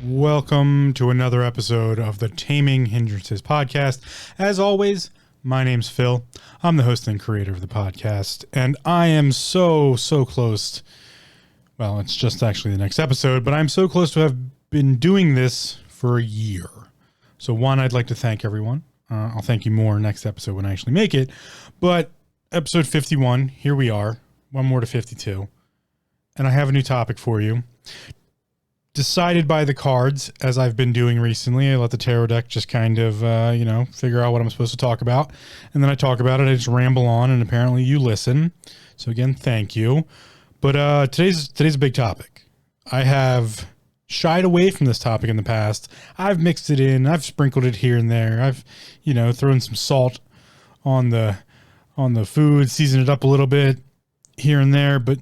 Welcome to another episode of the Taming Hindrances podcast. As always, my name's Phil. I'm the host and creator of the podcast, and I am so close. Well, it's just actually the next episode, but I'm so close to have been doing this for a year. So one, I'd like to thank everyone. I'll thank you more next episode when I actually make it. But episode 51, here we are. One more to 52. And I have a new topic for you. Decided by the cards, as I've been doing recently. I let the tarot deck just kind of, figure out what I'm supposed to talk about. And then I talk about it. I just ramble on, and apparently you listen. So again, thank you. But today's a big topic. I have shied away from this topic in the past. I've mixed it in. I've sprinkled it here and there. I've, thrown some salt on the food, seasoned it up a little bit here and there. But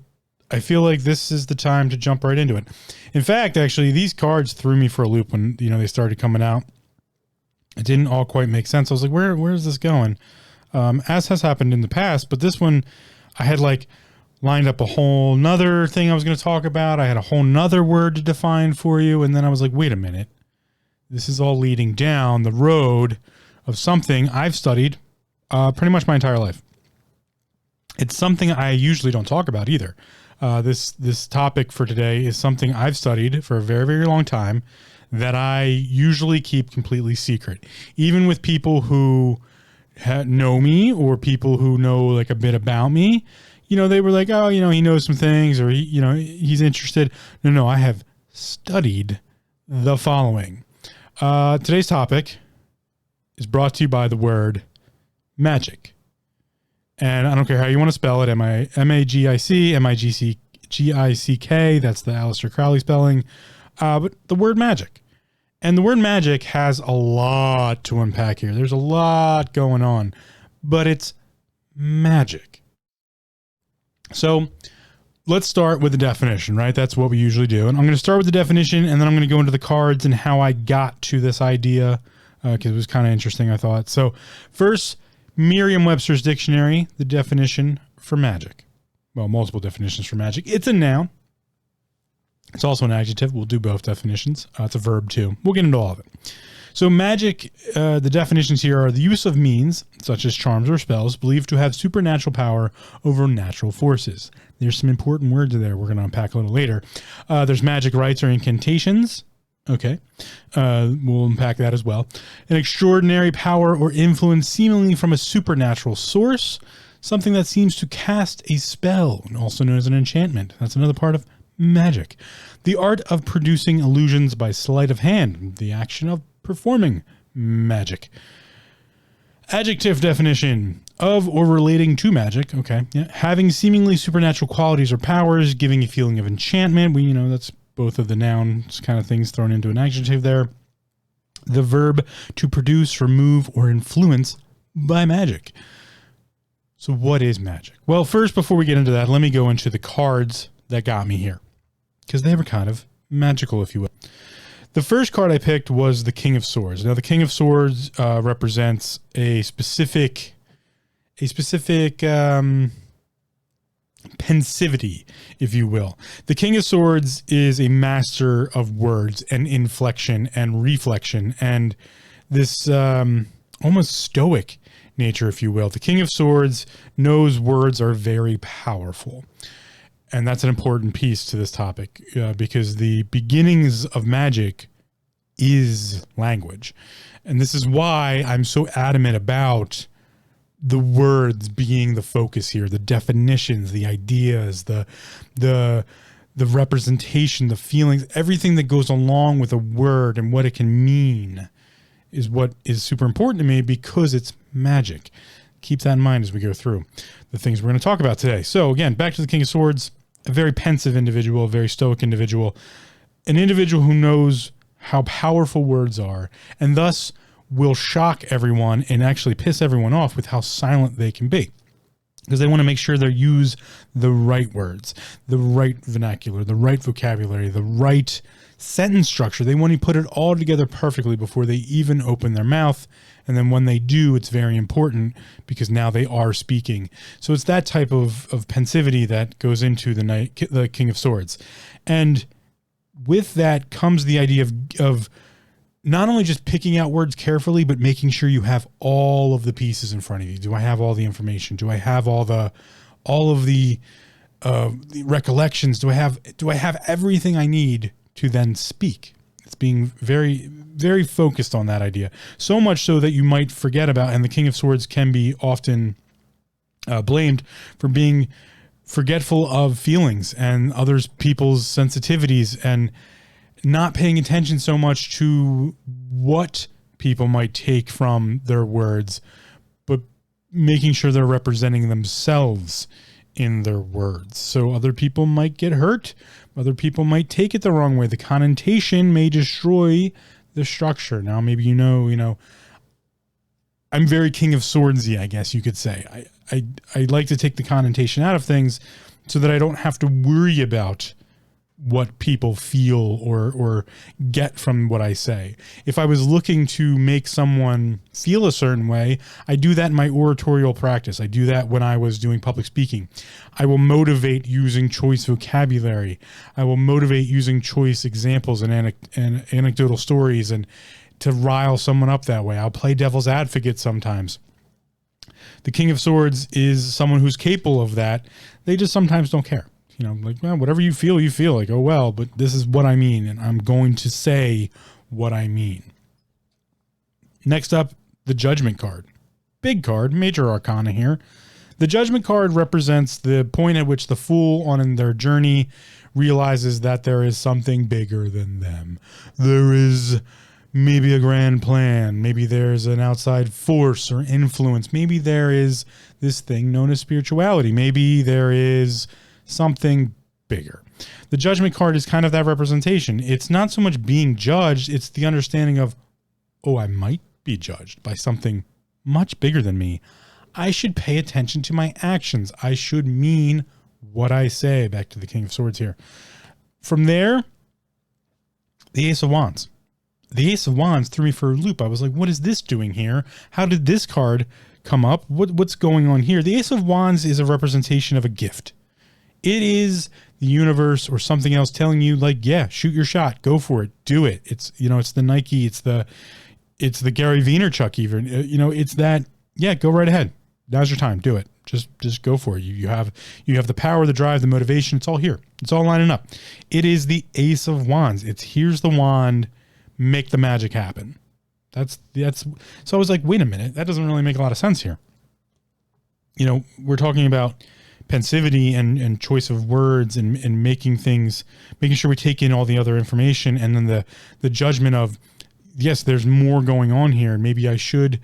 I feel like this is the time to jump right into it. In fact, actually, these cards threw me for a loop when, they started coming out. It didn't all quite make sense. I was like, where is this going? As has happened in the past, but this one, I had lined up a whole nother thing I was going to talk about. I had a whole nother word to define for you. And then I was like, wait a minute. This is all leading down the road of something I've studied pretty much my entire life. It's something I usually don't talk about either. This topic for today is something I've studied for a very, very long time that I usually keep completely secret. Even with people who know me or people who know a bit about me, they were like, oh, he knows some things or, he's interested. No, I have studied the following. Today's topic is brought to you by the word Magick. And I don't care how you want to spell it, M-A-G-I-C, M-I-G-C-G-I-C-K. That's the Aleister Crowley spelling. But the word Magick. And the word Magick has a lot to unpack here. There's a lot going on. But it's magic. So let's start with the definition, right? That's what we usually do. And I'm going to start with the definition, and then I'm going to go into the cards and how I got to this idea, because it was kind of interesting, I thought. So first, Merriam-Webster's dictionary, the definition for magic. Well, multiple definitions for magic. It's a noun. It's also an adjective. We'll do both definitions. It's a verb too. We'll get into all of it. So magic, the definitions here are the use of means, such as charms or spells, believed to have supernatural power over natural forces. There's some important words there we're going to unpack a little later. There's magic rites or incantations. Okay, we'll unpack that as well. An extraordinary power or influence seemingly from a supernatural source, something that seems to cast a spell, also known as an enchantment. That's another part of magic. The art of producing illusions by sleight of hand, the action of performing magic. Adjective definition, of or relating to magic. Okay, yeah. Having seemingly supernatural qualities or powers, giving a feeling of enchantment. That's both of the nouns kind of things thrown into an adjective there. The verb to produce, remove, or influence by magic. So what is magic? Well, first, before we get into that, let me go into the cards that got me here, because they were kind of magical, if you will. The first card I picked was the King of Swords. Now, the King of Swords represents a specific pensivity, if you will. The King of Swords is a master of words and inflection and reflection and this almost stoic nature, if you will. The King of Swords knows words are very powerful. And that's an important piece to this topic because the beginnings of magic is language. And this is why I'm so adamant about the words being the focus here, the definitions, the ideas, the representation, the feelings, everything that goes along with a word and what it can mean is what is super important to me because it's magic. Keep that in mind as we go through the things we're going to talk about today. So again, back to the King of Swords, a very pensive individual, a very stoic individual, an individual who knows how powerful words are and thus will shock everyone and actually piss everyone off with how silent they can be. Because they want to make sure they use the right words, the right vernacular, the right vocabulary, the right sentence structure. They want to put it all together perfectly before they even open their mouth. And then when they do, it's very important because now they are speaking. So it's that type of pensivity that goes into the King of Swords. And with that comes the idea of not only just picking out words carefully, but making sure you have all of the pieces in front of you. Do I have all the information? Do I have all of the recollections? Do I have everything I need to then speak? It's being very, very focused on that idea. So much so that you might forget about, and the King of Swords can be often blamed for being forgetful of feelings and others people's sensitivities, and not paying attention so much to what people might take from their words, but making sure they're representing themselves in their words. So other people might get hurt. Other people might take it the wrong way. The connotation may destroy the structure. Now, maybe you know, I'm very King of Swordsy, I guess you could say. I like to take the connotation out of things so that I don't have to worry about what people feel or get from what I say. If I was looking to make someone feel a certain way, I do that in my oratorial practice. I do that when I was doing public speaking. I will motivate using choice vocabulary. I will motivate using choice examples and anecdotal stories, and to rile someone up that way. I'll play devil's advocate sometimes. The King of Swords is someone who's capable of that. They just sometimes don't care. Like, well, whatever you feel, like, oh, well, but this is what I mean, and I'm going to say what I mean. Next up, the Judgment card. Big card, major arcana here. The Judgment card represents the point at which the fool on their journey realizes that there is something bigger than them. There is maybe a grand plan. Maybe there's an outside force or influence. Maybe there is this thing known as spirituality. Maybe there is something bigger. The Judgment card is kind of that representation. It's not so much being judged, it's the understanding of, oh, I might be judged by something much bigger than me. I should pay attention to my actions. I should mean what I say. Back to the King of Swords here. From there, the Ace of Wands. The Ace of Wands threw me for a loop. I was like, what is this doing here? How did this card come up? What's going on here? The Ace of Wands is a representation of a gift. It is the universe or something else telling you, like, yeah, shoot your shot, go for it, do it. It's, it's the Nike, it's the Gary Vaynerchuk even, it's that, yeah, go right ahead. Now's your time, do it. Just go for it. You have the power, the drive, the motivation. It's all here. It's all lining up. It is the Ace of Wands. It's here's the wand, make the magic happen. That's so I was like, wait a minute, that doesn't really make a lot of sense here. We're talking about pensivity and choice of words and making sure we take in all the other information, and then the judgment of, yes, there's more going on here. Maybe I should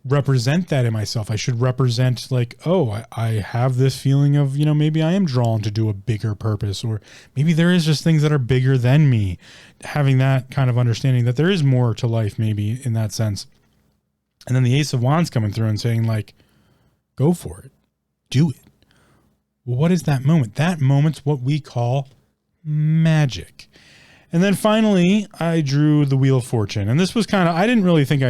represent that in myself. I should represent, like, oh, I have this feeling of, maybe I am drawn to do a bigger purpose, or maybe there is just things that are bigger than me. Having that kind of understanding that there is more to life, maybe in that sense. And then the Ace of Wands coming through and saying, like, go for it, do it. Well, what is that moment? That moment's what we call magic. And then finally, I drew the Wheel of Fortune. And this was kind of, I didn't really think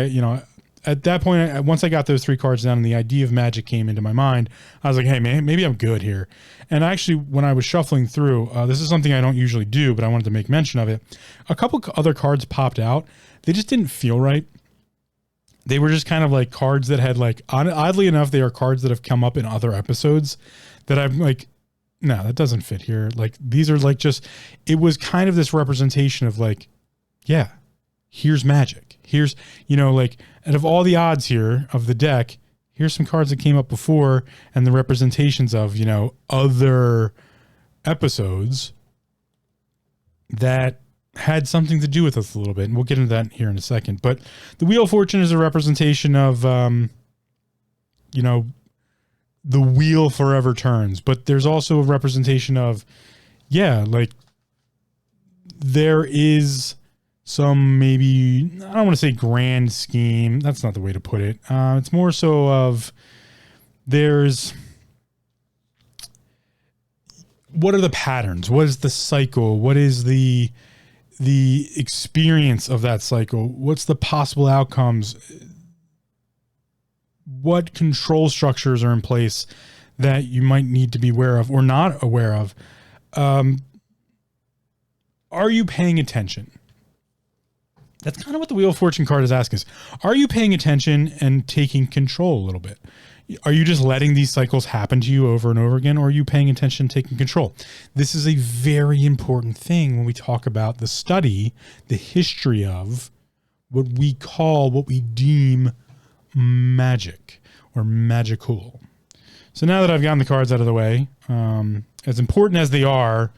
at that point, once I got those three cards down and the idea of magic came into my mind, I was like, hey, man, maybe I'm good here. And actually, when I was shuffling through, this is something I don't usually do, but I wanted to make mention of it. A couple other cards popped out. They just didn't feel right. They were just kind of like cards that had, like, oddly enough, they are cards that have come up in other episodes that I'm like, no, that doesn't fit here. Like, these are like just, it was kind of this representation of, like, yeah, here's magic. Here's, like, out of all the odds here of the deck, here's some cards that came up before and the representations of, other episodes that had something to do with us a little bit. And we'll get into that here in a second. But the Wheel of Fortune is a representation of, the wheel forever turns. But there's also a representation of, yeah, like, there is some, maybe, I don't want to say grand scheme. That's not the way to put it. It's more so of, what are the patterns? What is the cycle? What is the experience of that cycle? What's the possible outcomes? What control structures are in place that you might need to be aware of or not aware of? are you paying attention? That's kind of what the Wheel of Fortune card is asking us. Are you paying attention and taking control a little bit? Are you just letting these cycles happen to you over and over again, or are you paying attention, taking control? This is a very important thing when we talk about the study, the history of what we deem magic or magical. So now that I've gotten the cards out of the way, as important as they are,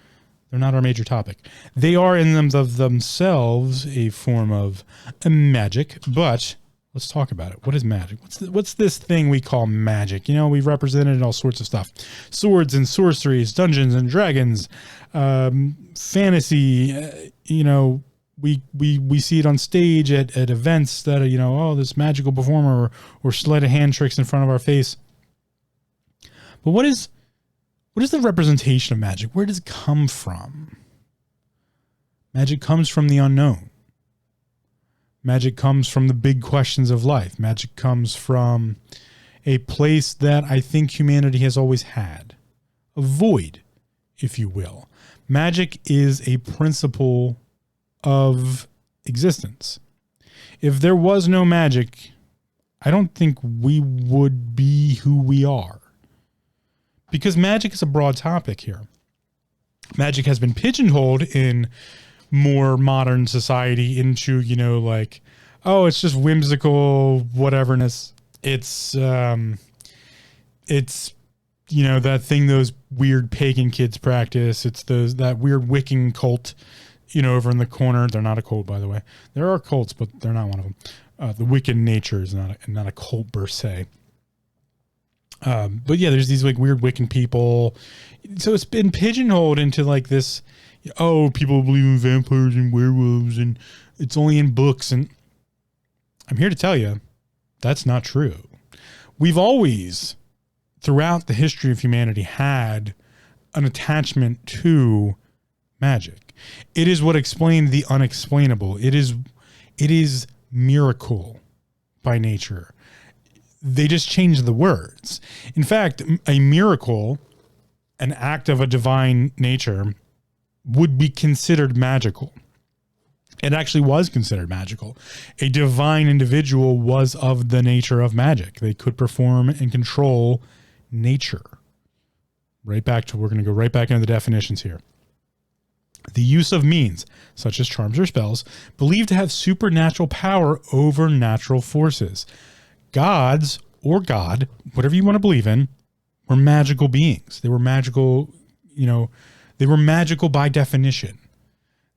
they're not our major topic. They are in them of themselves a form of magic, but let's talk about it. What is magic? What's this thing we call magic? You know, we've represented all sorts of stuff. Swords and sorceries, Dungeons and Dragons, fantasy, you know, we see it on stage at events that are, you know, oh, this magical performer or sleight of hand tricks in front of our face. But what is the representation of magic? Where does it come from? Magic comes from the unknown. Magic comes from the big questions of life. Magic comes from a place that I think humanity has always had. A void, if you will. Magic is a principle of existence. If there was no magic, I don't think we would be who we are. Because magic is a broad topic here. Magic has been pigeonholed in more modern society into, you know, like, oh, it's just whimsical whateverness. It's you know, that thing those weird pagan kids practice. It's that weird Wiccan cult, you know, over in the corner. They're not a cult, by the way. There are cults, but they're not one of them. The Wiccan nature is not a cult per se. But yeah, there's these like weird Wiccan people. So it's been pigeonholed into like this, oh, people believe in vampires and werewolves and it's only in books. And I'm here to tell you that's not true. We've always, throughout the history of humanity, had an attachment to magic. It is what explained the unexplainable. It is miracle by nature. They just changed the words. In fact, a miracle, an act of a divine nature, would be considered magical. It actually was considered magical. A divine individual was of the nature of magic. They could perform and control nature. We're going to go right back into the definitions here. The use of means, such as charms or spells, believed to have supernatural power over natural forces. Gods or God, whatever you want to believe in, were magical beings. They were magical, you know, they were magical by definition.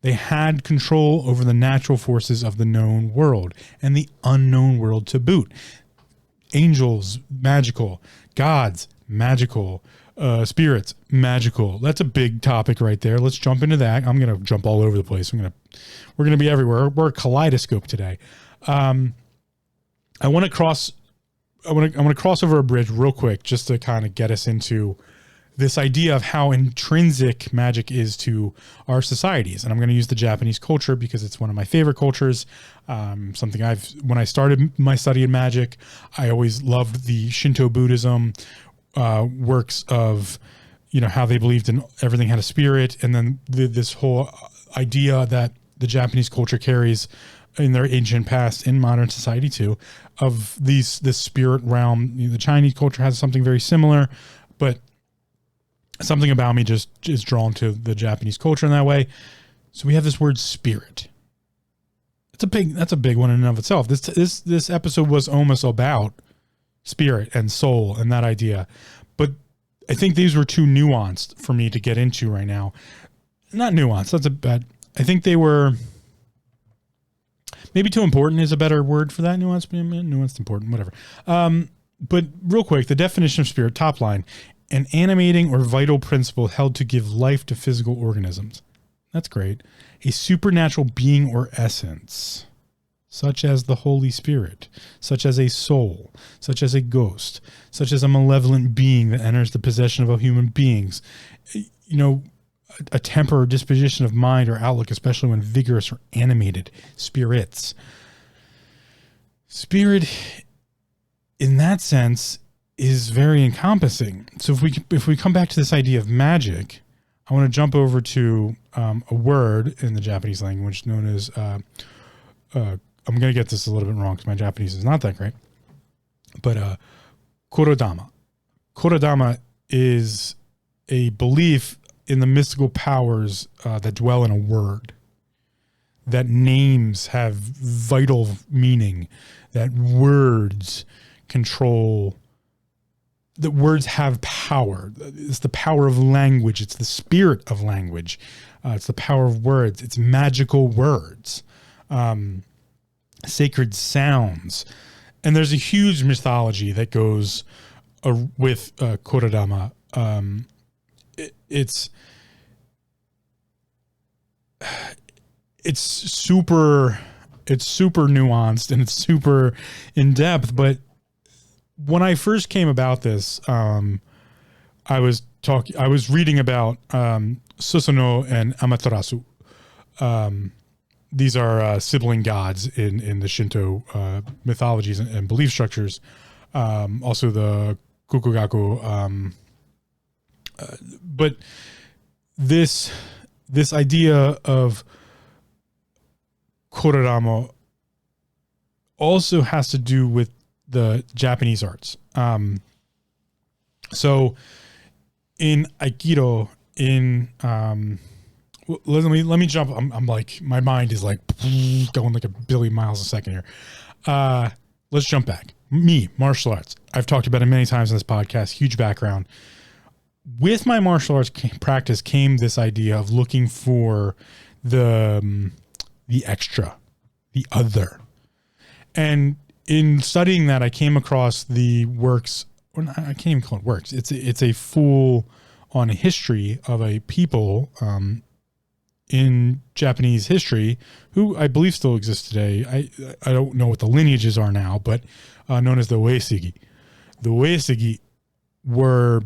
They had control over the natural forces of the known world and the unknown world to boot. Angels, magical. Gods, magical. Spirits, magical. That's a big topic right there. Let's jump into that. I'm going to jump all over the place. We're going to be everywhere. We're a kaleidoscope today. I want to cross over a bridge real quick just to kind of get us into this idea of how intrinsic magic is to our societies. And I'm going to use the Japanese culture because it's one of my favorite cultures. Something when I started my study in magic, I always loved the Shinto Buddhism works of, you know, how they believed in everything had a spirit. And then this whole idea that the Japanese culture carries in their ancient past, in modern society too, of this spirit realm. You know, the Chinese culture has something very similar, but something about me just is drawn to the Japanese culture in that way. So we have this word spirit. That's a big one in and of itself. This episode was almost about spirit and soul and that idea. But I think these were too nuanced for me to get into right now. Not nuanced. That's a bad. I think they were maybe too important is a better word for that. Nuanced, important, whatever. But real quick, the definition of spirit, top line, an animating or vital principle held to give life to physical organisms. That's great. A supernatural being or essence, such as the Holy Spirit, such as a soul, such as a ghost, such as a malevolent being that enters the possession of human beings. You know, a temper or disposition of mind or outlook, especially when vigorous or animated. Spirits. Spirit, in that sense, is very encompassing. So if we come back to this idea of magic, I want to jump over to a word in the Japanese language known as, I'm going to get this a little bit wrong because my Japanese is not that great, but korodama. Korodama is a belief in the mystical powers that dwell in a word, that names have vital meaning, that words control, that words have power. It's the power of language. It's the spirit of language. It's the power of words. It's magical words, sacred sounds. And there's a huge mythology that goes with korodama. It's super nuanced and it's super in depth. But when I first came about this, I was reading about Susanoo and Amaterasu. These are sibling gods in the Shinto mythologies and belief structures. Also the Kukugaku. But this idea of korodama also has to do with the Japanese arts. So in Aikido, let me jump. I'm like, my mind is like going like a billion miles a second here. Let's jump back. Martial arts. I've talked about it many times in this podcast. Huge background. With my martial arts practice came this idea of looking for the extra, the other. And in studying that, I came across the works, or I can't even call it works. It's a full on history of a people in Japanese history who I believe still exists today. I don't know what the lineages are now, but known as the Uesugi. The Uesugi were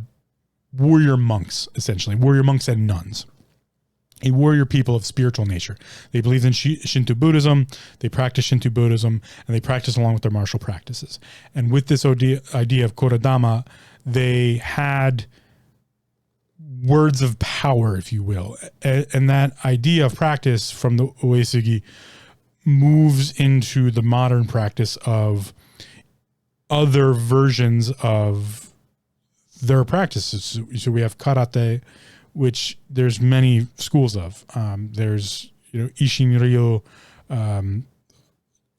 warrior monks, essentially, warrior monks and nuns, a warrior people of spiritual nature. They believed in Shinto Buddhism, they practiced Shinto Buddhism, and they practiced along with their martial practices. And with this idea of korodama, they had words of power, if you will. And that idea of practice from the Uesugi moves into the modern practice of other versions of their practices. So we have karate, which there's many schools of. There's Ishin Ryo,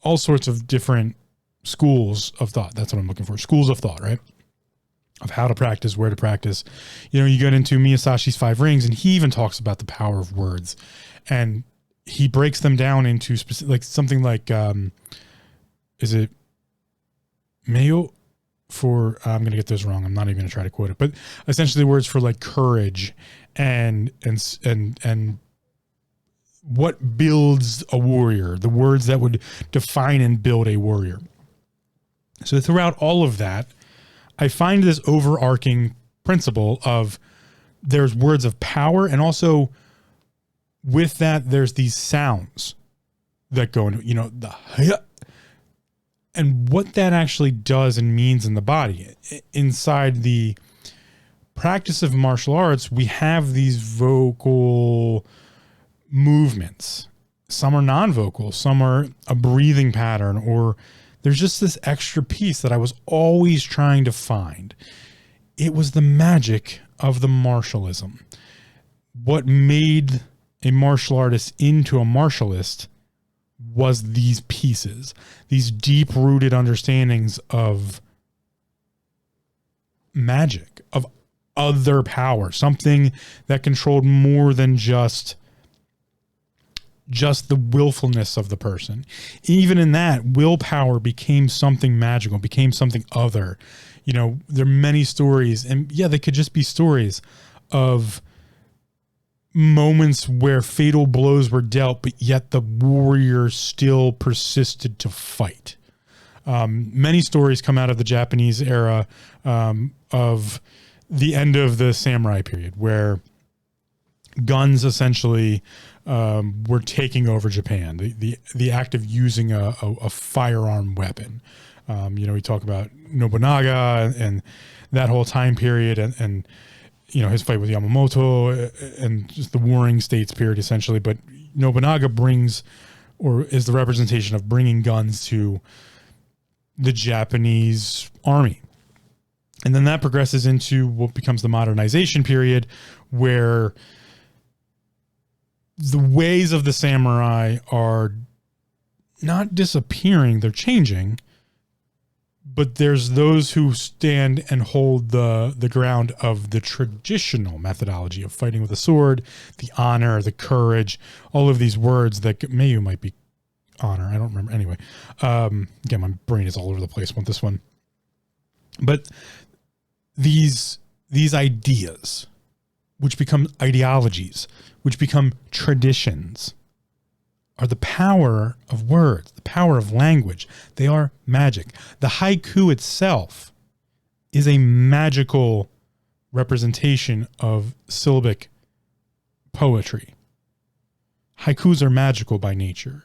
all sorts of different schools of thought. That's what I'm looking for. Schools of thought, right? Of how to practice, where to practice. You get into Miyazashi's 5 Rings, and he even talks about the power of words, and he breaks them down into specific, like something like, is it Mayo? For I'm going to get those wrong. I'm not even going to try to quote it, but essentially words for like courage and what builds a warrior, the words that would define and build a warrior. So throughout all of that, I find this overarching principle of there's words of power, and also with that, there's these sounds that go into, the and what that actually does and means in the body. Inside the practice of martial arts, we have these vocal movements. Some are non-vocal, some are a breathing pattern, or there's just this extra piece that I was always trying to find. It was the magic of the martialism. What made a martial artist into a martialist was these pieces, these deep-rooted understandings of magic, of other power, something that controlled more than just the willfulness of the person. Even in that, willpower became something magical, became something other. There are many stories, and they could just be stories of moments where fatal blows were dealt, but yet the warrior still persisted to fight. Many stories come out of the Japanese era of the end of the samurai period, where guns essentially were taking over Japan. The act of using a firearm weapon. We talk about Nobunaga and that whole time period, and his fight with Yamamoto and just the warring states period essentially. But Nobunaga is the representation of bringing guns to the Japanese army. And then that progresses into what becomes the modernization period, where the ways of the samurai are not disappearing, they're changing, but there's those who stand and hold the ground of the traditional methodology of fighting with a sword, the honor, the courage, all of these words that might be honor. I don't remember. Anyway, again, my brain is all over the place with this one. But these ideas, which become ideologies, which become traditions, are the power of words, the power of language. They are magic. The haiku itself is a magical representation of syllabic poetry. Haikus are magical by nature.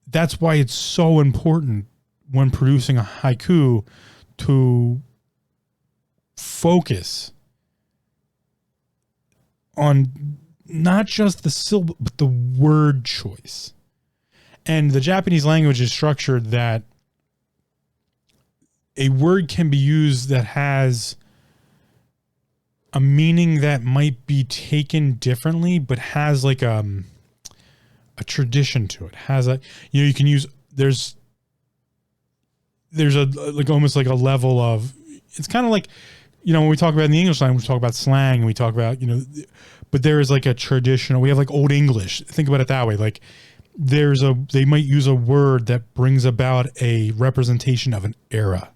That's why it's so important when producing a haiku to focus on not just the syllable, but the word choice. And the Japanese language is structured that a word can be used that has a meaning that might be taken differently, but has like a tradition to it. Has a, you can use, there's a, like almost like a level of, it's kind of like, when we talk about in the English language, we talk about slang and we talk about, but there is like a traditional, we have like Old English. Think about it that way. Like they might use a word that brings about a representation of an era.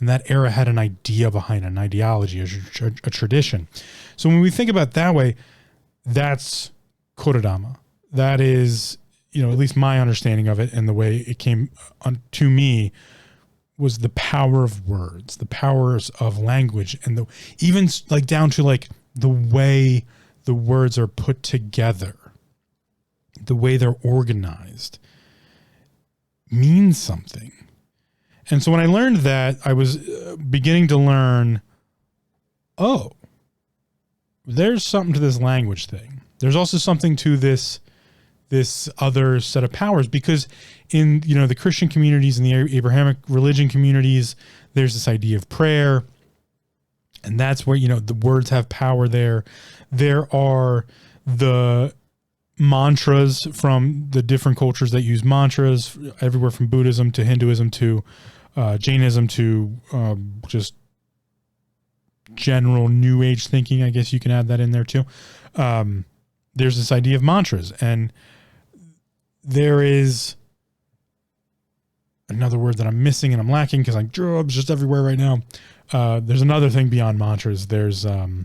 And that era had an idea behind it, an ideology, a tradition. So when we think about it that way, that's Korodama. That is, at least my understanding of it and the way it came to me was the power of words, the powers of language, and even like down to like the way the words are put together, the way they're organized means something. And so when I learned that, I was beginning to learn, there's something to this language thing. There's also something to this other set of powers, because in, the Christian communities and the Abrahamic religion communities, there's this idea of prayer. And that's where, the words have power there. There are the mantras from the different cultures that use mantras, everywhere from Buddhism to Hinduism to Jainism to just general New Age thinking. I guess you can add that in there too. There's this idea of mantras, and there is another word that I'm missing and I'm lacking because I'm just everywhere right now. There's another thing beyond mantras. There's I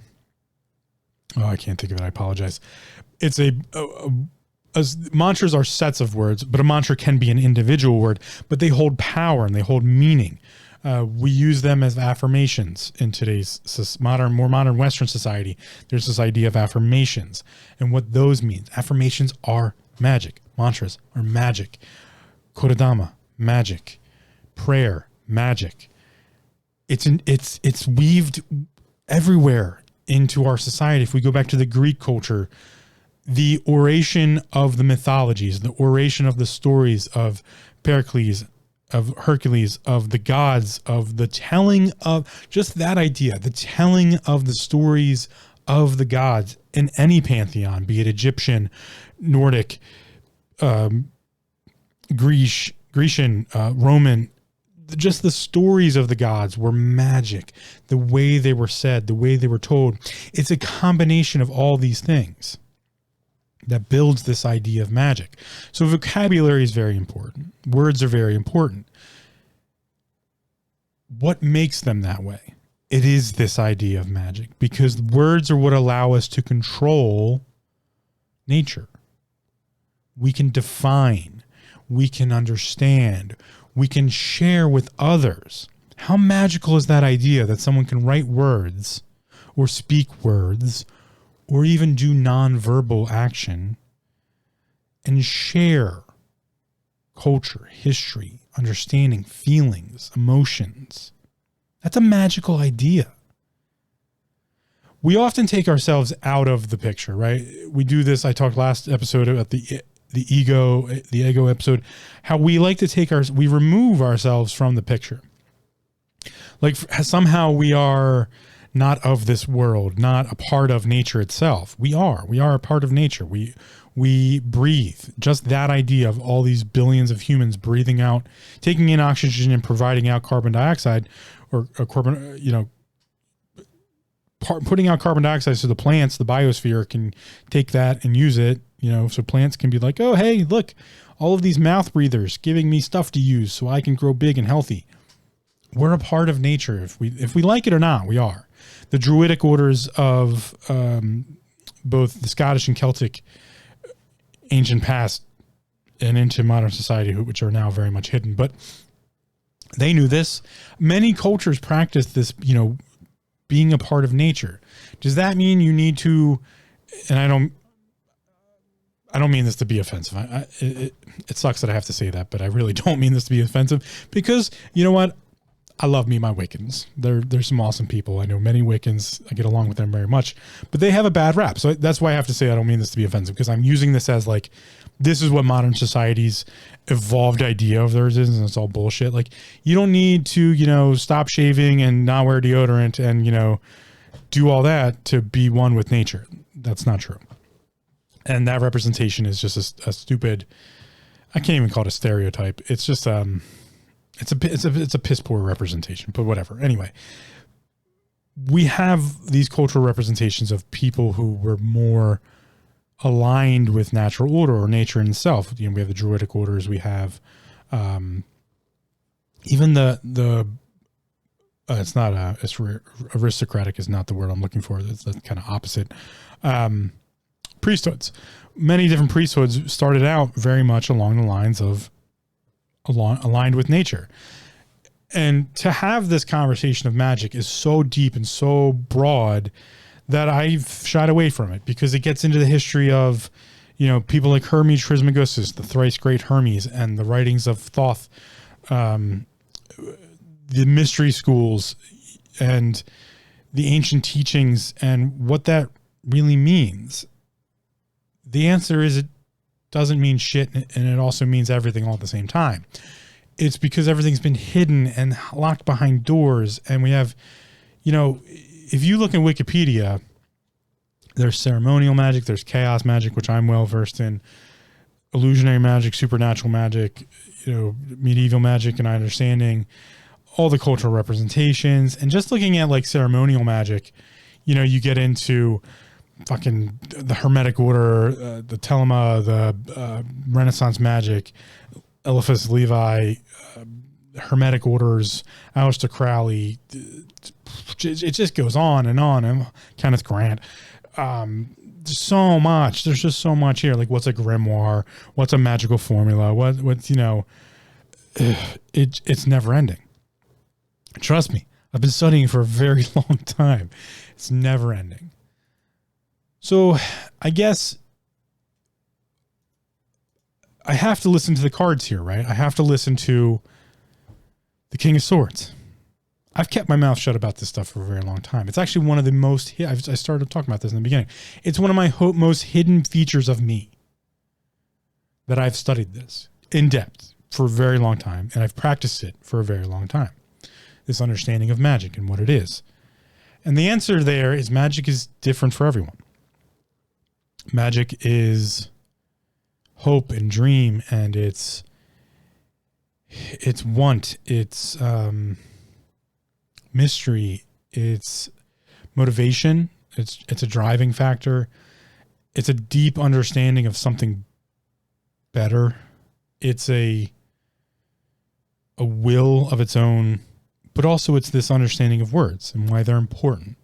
can't think of it. I apologize. It's mantras are sets of words, but a mantra can be an individual word, but they hold power and they hold meaning. We use them as affirmations in today's more modern Western society. There's this idea of affirmations and what those mean. Affirmations are magic. Mantras are magic. Korodama, magic. Prayer, magic. It's weaved everywhere into our society. If we go back to the Greek culture, the oration of the mythologies, the oration of the stories of Pericles, of Hercules, of the gods, of the telling of just that idea, the telling of the stories of the gods in any pantheon, be it Egyptian, Nordic, Grecian, Roman, just the stories of the gods were magic. The way they were said, the way they were told. It's a combination of all these things that builds this idea of magic. So vocabulary is very important. Words are very important. What makes them that way? It is this idea of magic, because words are what allow us to control nature. We can define, we can understand, we can share with others. How magical is that idea that someone can write words or speak words or even do nonverbal action and share culture, history, understanding, feelings, emotions? That's a magical idea. we often take ourselves out of the picture, right? We do this. I talked last episode about the ego episode, how we like to we remove ourselves from the picture. Like somehow we are not of this world, not a part of nature itself. We are a part of nature. We breathe. Just that idea of all these billions of humans breathing out, taking in oxygen and providing out carbon dioxide, or carbon, putting out carbon dioxide so the plants, the biosphere, can take that and use it, so plants can be like, oh, hey, look, all of these mouth breathers giving me stuff to use so I can grow big and healthy. We're a part of nature. If we like it or not, we are. The Druidic orders of both the Scottish and Celtic ancient past and into modern society, which are now very much hidden, but they knew this. Many cultures practice this, being a part of nature. Does that mean you need to, and I don't mean this to be offensive. It sucks that I have to say that, but I really don't mean this to be offensive, because you know what? I love my Wiccans. They're some awesome people. I know many Wiccans. I get along with them very much, but they have a bad rap. So that's why I have to say I don't mean this to be offensive, because I'm using this as like, this is what modern society's evolved idea of theirs is, and it's all bullshit. Like, you don't need to, stop shaving and not wear deodorant and, do all that to be one with nature. That's not true. And that representation is just a stupid, I can't even call it a stereotype. It's just, it's a piss poor representation, but whatever. Anyway, we have these cultural representations of people who were more aligned with natural order or nature in itself. We have the Druidic orders. We have even it's not aristocratic is not the word I'm looking for. That's kind of opposite. Priesthoods. Many different priesthoods started out very much along the lines of aligned with nature. And to have this conversation of magic is so deep and so broad that I've shied away from it, because it gets into the history of, people like Hermes Trismegistus, the thrice great Hermes, and the writings of Thoth, the mystery schools, and the ancient teachings, and what that really means. The answer is, it doesn't mean shit, and it also means everything all at the same time. It's because everything's been hidden and locked behind doors, and we have, if you look in Wikipedia, there's ceremonial magic, there's chaos magic, which I'm well versed in, illusionary magic, supernatural magic, medieval magic, and understanding all the cultural representations. And just looking at like ceremonial magic, you get into fucking the Hermetic Order, the Telema, the Renaissance magic, Eliphas Levi, Hermetic Orders, Aleister Crowley. It just goes on, and Kenneth Grant. There's so much. There's just so much here. Like, what's a grimoire? What's a magical formula? What's it's never ending. Trust me, I've been studying for a very long time. It's never ending. So I guess I have to listen to the cards here, right? I have to listen to the King of Swords. I've kept my mouth shut about this stuff for a very long time. It's actually one of the most, I started talking about this in the beginning. It's one of my most hidden features of me, that I've studied this in depth for a very long time, and I've practiced it for a very long time. This understanding of magic and what it is. And the answer there is, magic is different for everyone. Magic is hope and dream, and it's want, it's mystery, it's motivation, it's a driving factor, it's a deep understanding of something better, it's a will of its own, but also it's this understanding of words and why they're important.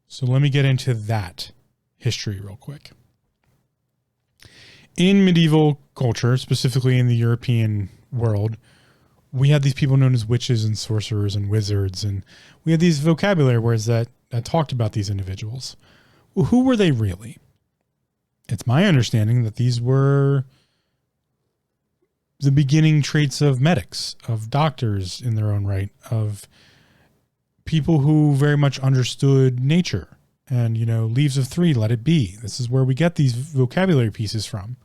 So let me get into that history real quick. In medieval culture, specifically in the European world, we had these people known as witches and sorcerers and wizards, and we had these vocabulary words that talked about these individuals. Well, who were they really? It's my understanding that these were the beginning traits of medics, of doctors in their own right, of people who very much understood nature and, leaves of three, let it be. This is where we get these vocabulary pieces from.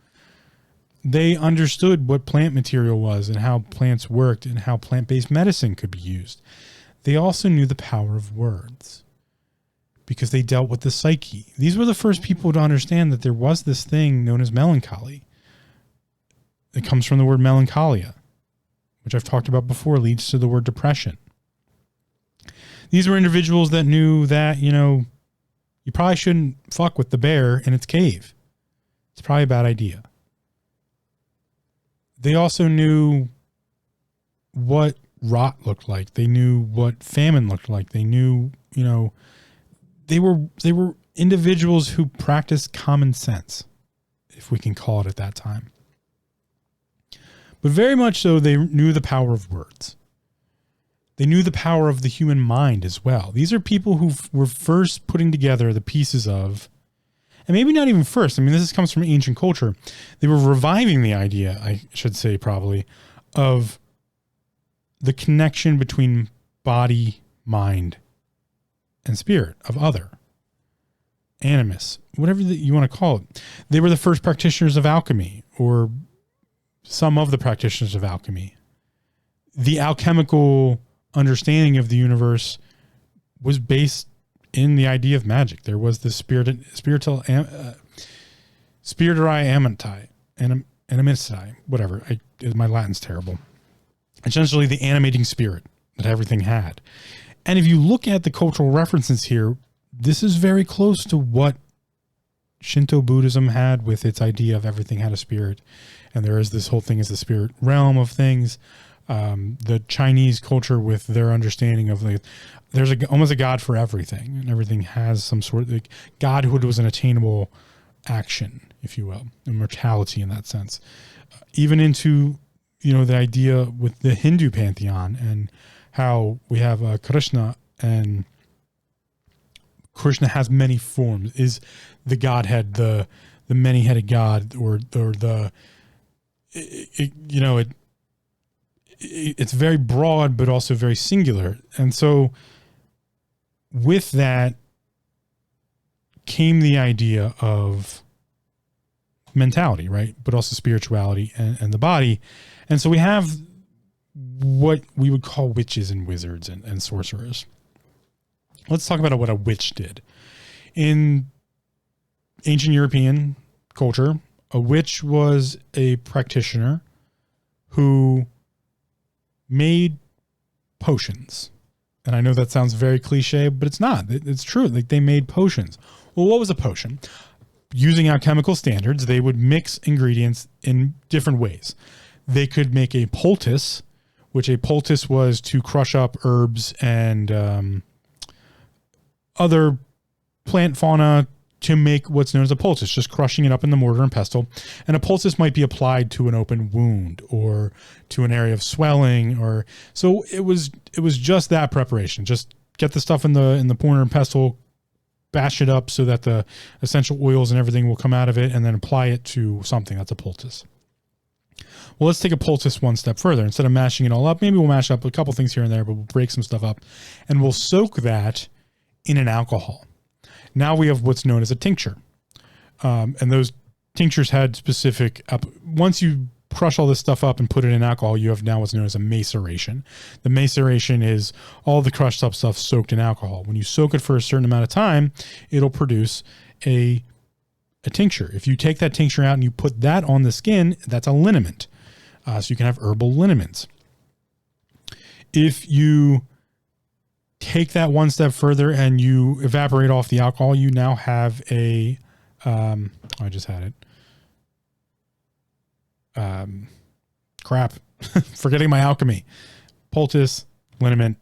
They understood what plant material was and how plants worked and how plant-based medicine could be used. They also knew the power of words because they dealt with the psyche. These were the first people to understand that there was this thing known as melancholy. It comes from the word melancholia, which I've talked about before, leads to the word depression. These were individuals that knew that, you probably shouldn't fuck with the bear in its cave. It's probably a bad idea. They also knew what rot looked like. They knew what famine looked like. They knew, they were individuals who practiced common sense, if we can call it at that time. But very much so, they knew the power of words. They knew the power of the human mind as well. These are people who were first putting together the pieces of, and maybe not even first. I mean, this comes from ancient culture. They were reviving the idea, I should say probably, of the connection between body, mind, and spirit, of other, animus, whatever you want to call it. They were the first practitioners of alchemy, or some of the practitioners of alchemy. The alchemical understanding of the universe was based in the idea of magic. There was the spiritori animicity, whatever. My Latin's terrible. Essentially the animating spirit that everything had. And if you look at the cultural references here, this is very close to what Shinto Buddhism had with its idea of everything had a spirit. And there is this whole thing as the spirit realm of things. The Chinese culture with their understanding of there's almost a God for everything, and everything has some sort of godhood was an attainable action, if you will, immortality in that sense. Even into, the idea with the Hindu pantheon and how we have Krishna, and Krishna has many forms, is the Godhead, the many-headed God, or the, it's very broad, but also very singular. And so with that came the idea of mentality, right? But also spirituality and the body. And so we have what we would call witches and wizards and sorcerers. Let's talk about what a witch did. In ancient European culture, a witch was a practitioner who made potions. And I know that sounds very cliche, but it's not. It's true. Like, they made potions. Well, what was a potion? Using alchemical standards, they would mix ingredients in different ways. They could make a poultice, which a poultice was to crush up herbs and other plant fauna to make what's known as a poultice, just crushing it up in the mortar and pestle. And a poultice might be applied to an open wound or to an area of swelling, or so it was just that preparation. Just get the stuff in the mortar and pestle, bash it up so that the essential oils and everything will come out of it, and then apply it to something. That's a poultice. Well, let's take a poultice one step further. Instead of mashing it all up, maybe we'll mash up a couple things here and there, but we'll break some stuff up and we'll soak that in an alcohol. Now we have what's known as a tincture. And those tinctures had specific, once you crush all this stuff up and put it in alcohol, you have now what's known as a maceration. The maceration is all the crushed up stuff soaked in alcohol. When you soak it for a certain amount of time, it'll produce a tincture. If you take that tincture out and you put that on the skin, that's a liniment. So you can have herbal liniments. If you take that one step further and you evaporate off the alcohol, you now have a, I just had it. Crap. Forgetting my alchemy. Poultice, liniment,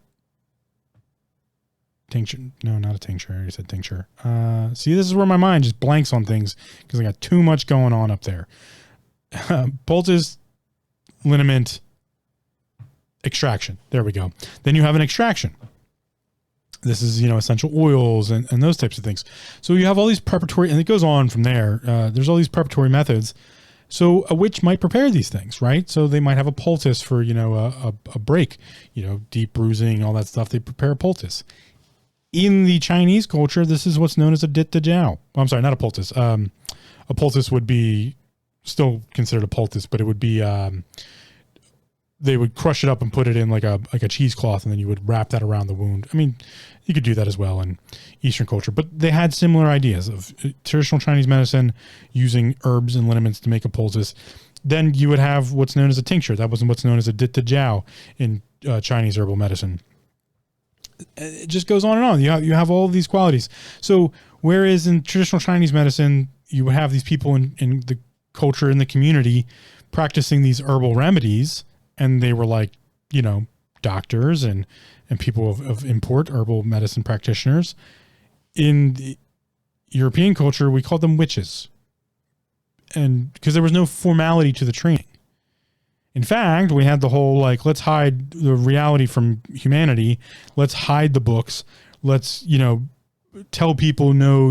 tincture. No, not a tincture. I already said tincture. See, this is where my mind just blanks on things because I got too much going on up there. Poultice, liniment, extraction. There we go. Then you have an extraction. This is, essential oils and those types of things. So you have all these preparatory, and it goes on from there. There's all these preparatory methods So a witch might prepare these things, right? So they might have a poultice for, a break, deep bruising, all that stuff. They prepare a poultice. In the Chinese culture, this is what's known as a dit de jiao. I'm sorry, not a poultice. A poultice would be still considered a poultice, but it would be, they would crush it up and put it in like a cheesecloth, and then you would wrap that around the wound. I mean, you could do that as well in Eastern culture, but they had similar ideas of traditional Chinese medicine using herbs and liniments to make a poultice. Then you would have what's known as a tincture. That was what's known as a dit de jiao in Chinese herbal medicine. It just goes on and on. You have all of these qualities. So whereas in traditional Chinese medicine, you would have these people in the culture, in the community, practicing these herbal remedies, and they were like, doctors and people of import, herbal medicine practitioners. In the European culture, we called them witches, and because there was no formality to the training. In fact, we had the whole, let's hide the reality from humanity. Let's hide the books. Let's, tell people, no,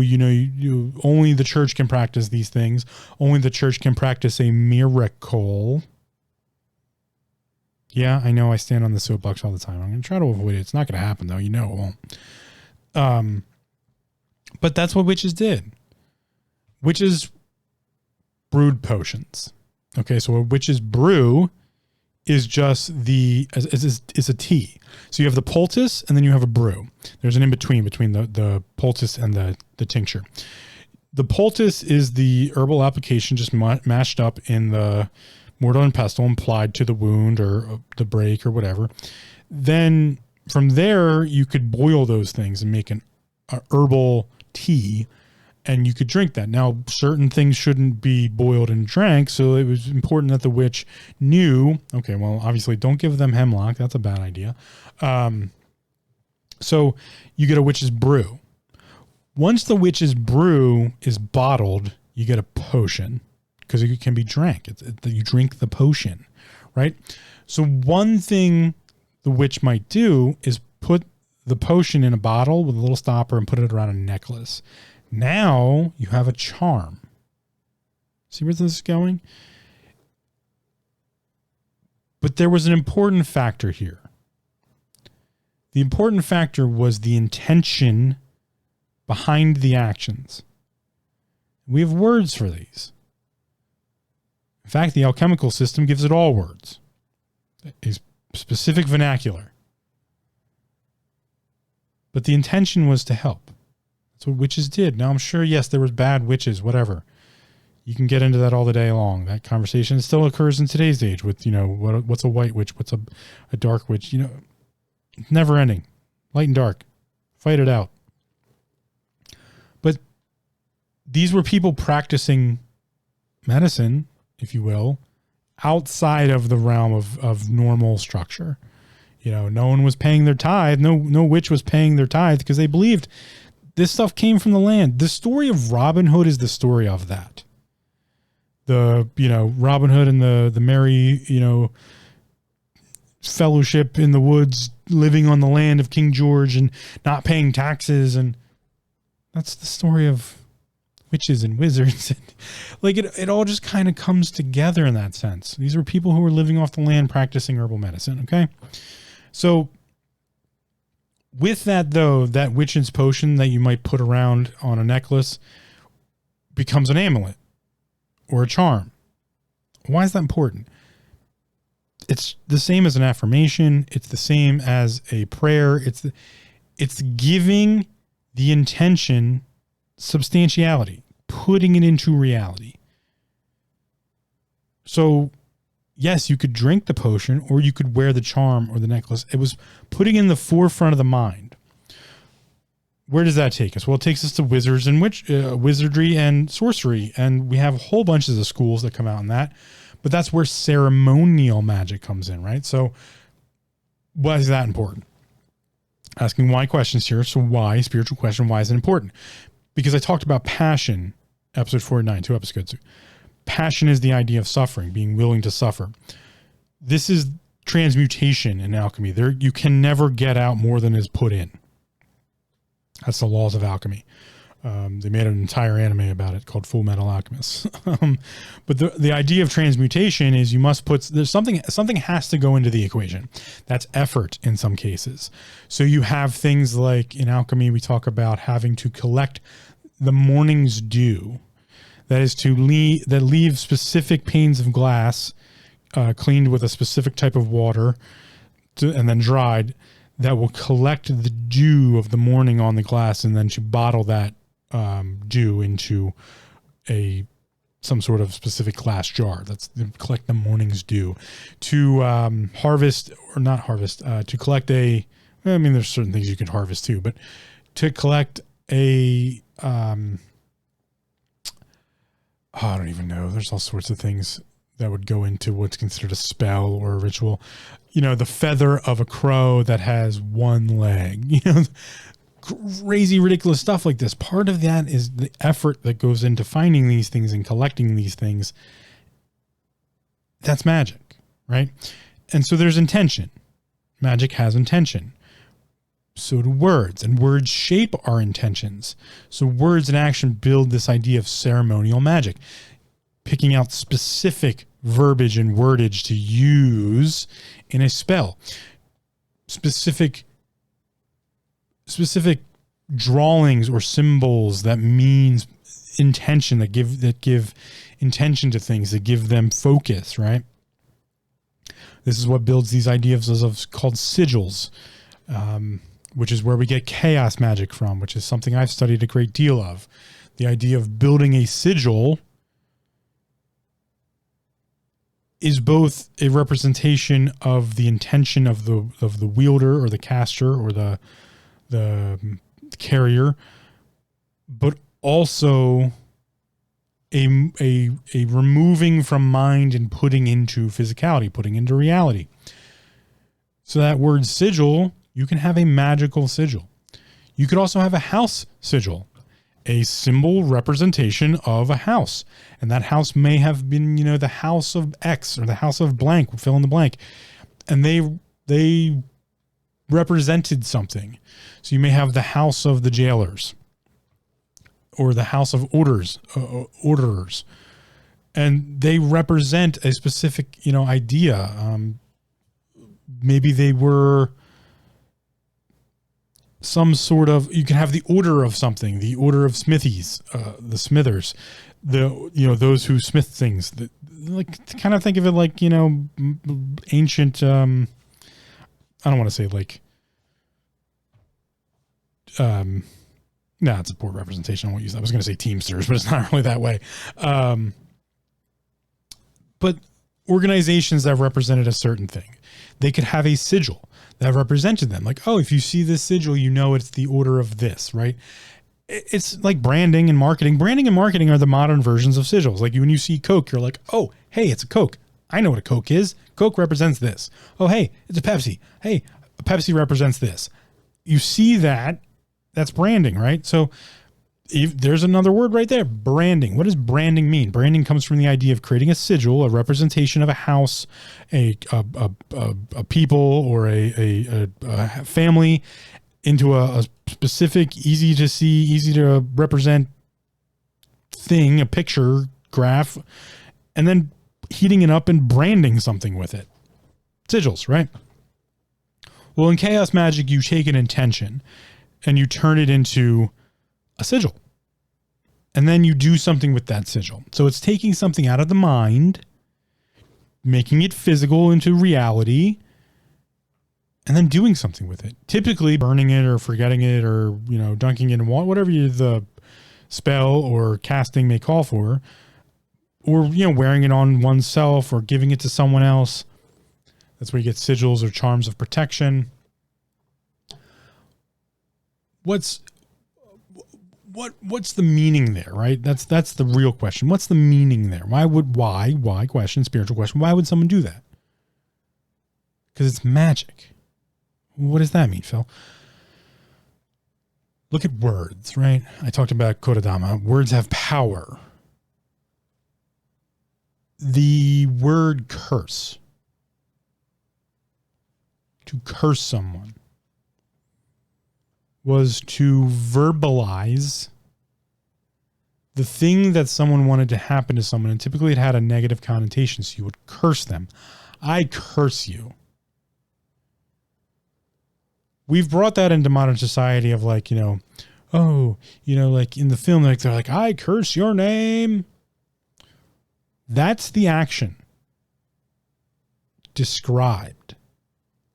only the church can practice these things. Only the church can practice a miracle. Yeah, I know I stand on the soapbox all the time. I'm going to try to avoid it. It's not going to happen, though. It won't. But that's what witches did. Witches brewed potions. Okay, so a witch's brew is just is a tea. So you have the poultice, and then you have a brew. There's an in-between between the poultice and the tincture. The poultice is the herbal application just mashed up in the mortar and pestle and applied to the wound or the break or whatever. Then from there, you could boil those things and make a herbal tea, and you could drink that. Now, certain things shouldn't be boiled and drank, so it was important that the witch knew, okay, well, obviously don't give them hemlock. That's a bad idea. So you get a witch's brew. Once the witch's brew is bottled, you get a potion because it can be drank. You drink the potion, right? So one thing the witch might do is put the potion in a bottle with a little stopper and put it around a necklace. Now you have a charm. See where this is going? But there was an important factor here. The important factor was the intention behind the actions. We have words for these. In fact, the alchemical system gives it all words. A specific vernacular. But the intention was to help. That's what witches did. Now, I'm sure, yes, there was bad witches, whatever. You can get into that all the day long. That conversation still occurs in today's age with, what's a white witch? What's a dark witch? It's never ending. Light and dark. Fight it out. But these were people practicing medicine, if you will, outside of the realm of normal structure. No one was paying their tithe. No witch was paying their tithe because they believed this stuff came from the land. The story of Robin Hood is the story of that. Robin Hood and the merry, fellowship in the woods, living on the land of King George and not paying taxes. And that's the story of witches and wizards. It all just kind of comes together in that sense. These were people who were living off the land practicing herbal medicine. Okay. So with that, though, that witch's potion that you might put around on a necklace becomes an amulet or a charm. Why is that important? It's the same as an affirmation. It's the same as a prayer. It's giving the intention substantiality, putting it into reality. So, yes, you could drink the potion or you could wear the charm or the necklace. It was putting in the forefront of the mind. Where does that take us? Well, it takes us to wizards and wizardry and sorcery. And we have whole bunches of schools that come out in that. But that's where ceremonial magic comes in, right? So why is that important? Asking why questions here. So why, spiritual question, why is it important? Because I talked about passion, episode 49, 2 episodes ago. Passion is the idea of suffering, being willing to suffer. This is transmutation in alchemy. You can never get out more than is put in. That's the laws of alchemy. They made an entire anime about it called Full Metal Alchemist. But the idea of transmutation is you must there's something has to go into the equation. That's effort in some cases. So you have things like in alchemy, we talk about having to collect the morning's dew. That is to leave specific panes of glass cleaned with a specific type of water and then dried, that will collect the dew of the morning on the glass, and then to bottle that dew into some sort of specific glass jar. That's to collect the morning's dew. To to collect there's certain things you can harvest too, but to collect I don't even know. There's all sorts of things that would go into what's considered a spell or a ritual. The feather of a crow that has one leg, crazy, ridiculous stuff like this. Part of that is the effort that goes into finding these things and collecting these things. That's magic, right? And so there's intention. Magic has intention. So do words, and words shape our intentions. So words and action build this idea of ceremonial magic, picking out specific verbiage and wordage to use in a spell, specific drawings or symbols that means intention, that give intention to things, that give them focus, right? This is what builds these ideas called sigils, which is where we get chaos magic from, which is something I've studied a great deal of. The idea of building a sigil is both a representation of the intention of the wielder or the caster or the carrier, but also a removing from mind and putting into physicality, putting into reality. So that word sigil, you can have a magical sigil. You could also have a house sigil, a symbol representation of a house. And that house may have been, the house of X or the house of blank, fill in the blank. And they represented something. So you may have the house of the jailers or the house of orderers. And they represent a specific, idea. Maybe they were some sort of, you can have the order of something, the order of smithies, the smithers, those who smith things, kind of think of it like, ancient, I don't want to say like, it's a poor representation. I won't use that. I was going to say Teamsters, but it's not really that way. But organizations that represented a certain thing, they could have a sigil that represented them. Like, oh, if you see this sigil, it's the order of this, right? It's like branding and marketing. Branding and marketing are the modern versions of sigils. Like when you see Coke, you're like, oh, hey, it's a Coke. I know what a Coke is. Coke represents this. Oh, hey, it's a Pepsi. Hey, a Pepsi represents this. You see that, that's branding, right? So there's another word right there, branding. What does branding mean? Branding comes from the idea of creating a sigil, a representation of a house, a people, or a family into a specific, easy to see, easy to represent thing, a picture, graph, and then heating it up and branding something with it. Sigils, right? Well, in chaos magic, you take an intention and you turn it into a sigil. And then you do something with that sigil. So it's taking something out of the mind, making it physical into reality, and then doing something with it. Typically burning it or forgetting it or, dunking it in water, whatever the spell or casting may call for, or, wearing it on oneself or giving it to someone else. That's where you get sigils or charms of protection. What's the meaning there, right? That's the real question. What's the meaning there? Why question, spiritual question. Why would someone do that? Because it's magic. What does that mean, Phil? Look at words, right? I talked about Kodadama. Words have power. The word curse, to curse someone, was to verbalize the thing that someone wanted to happen to someone, and typically it had a negative connotation, so you would curse them. I curse you. We've brought that into modern society of like, oh, like in the film, like they're like, I curse your name. That's the action described.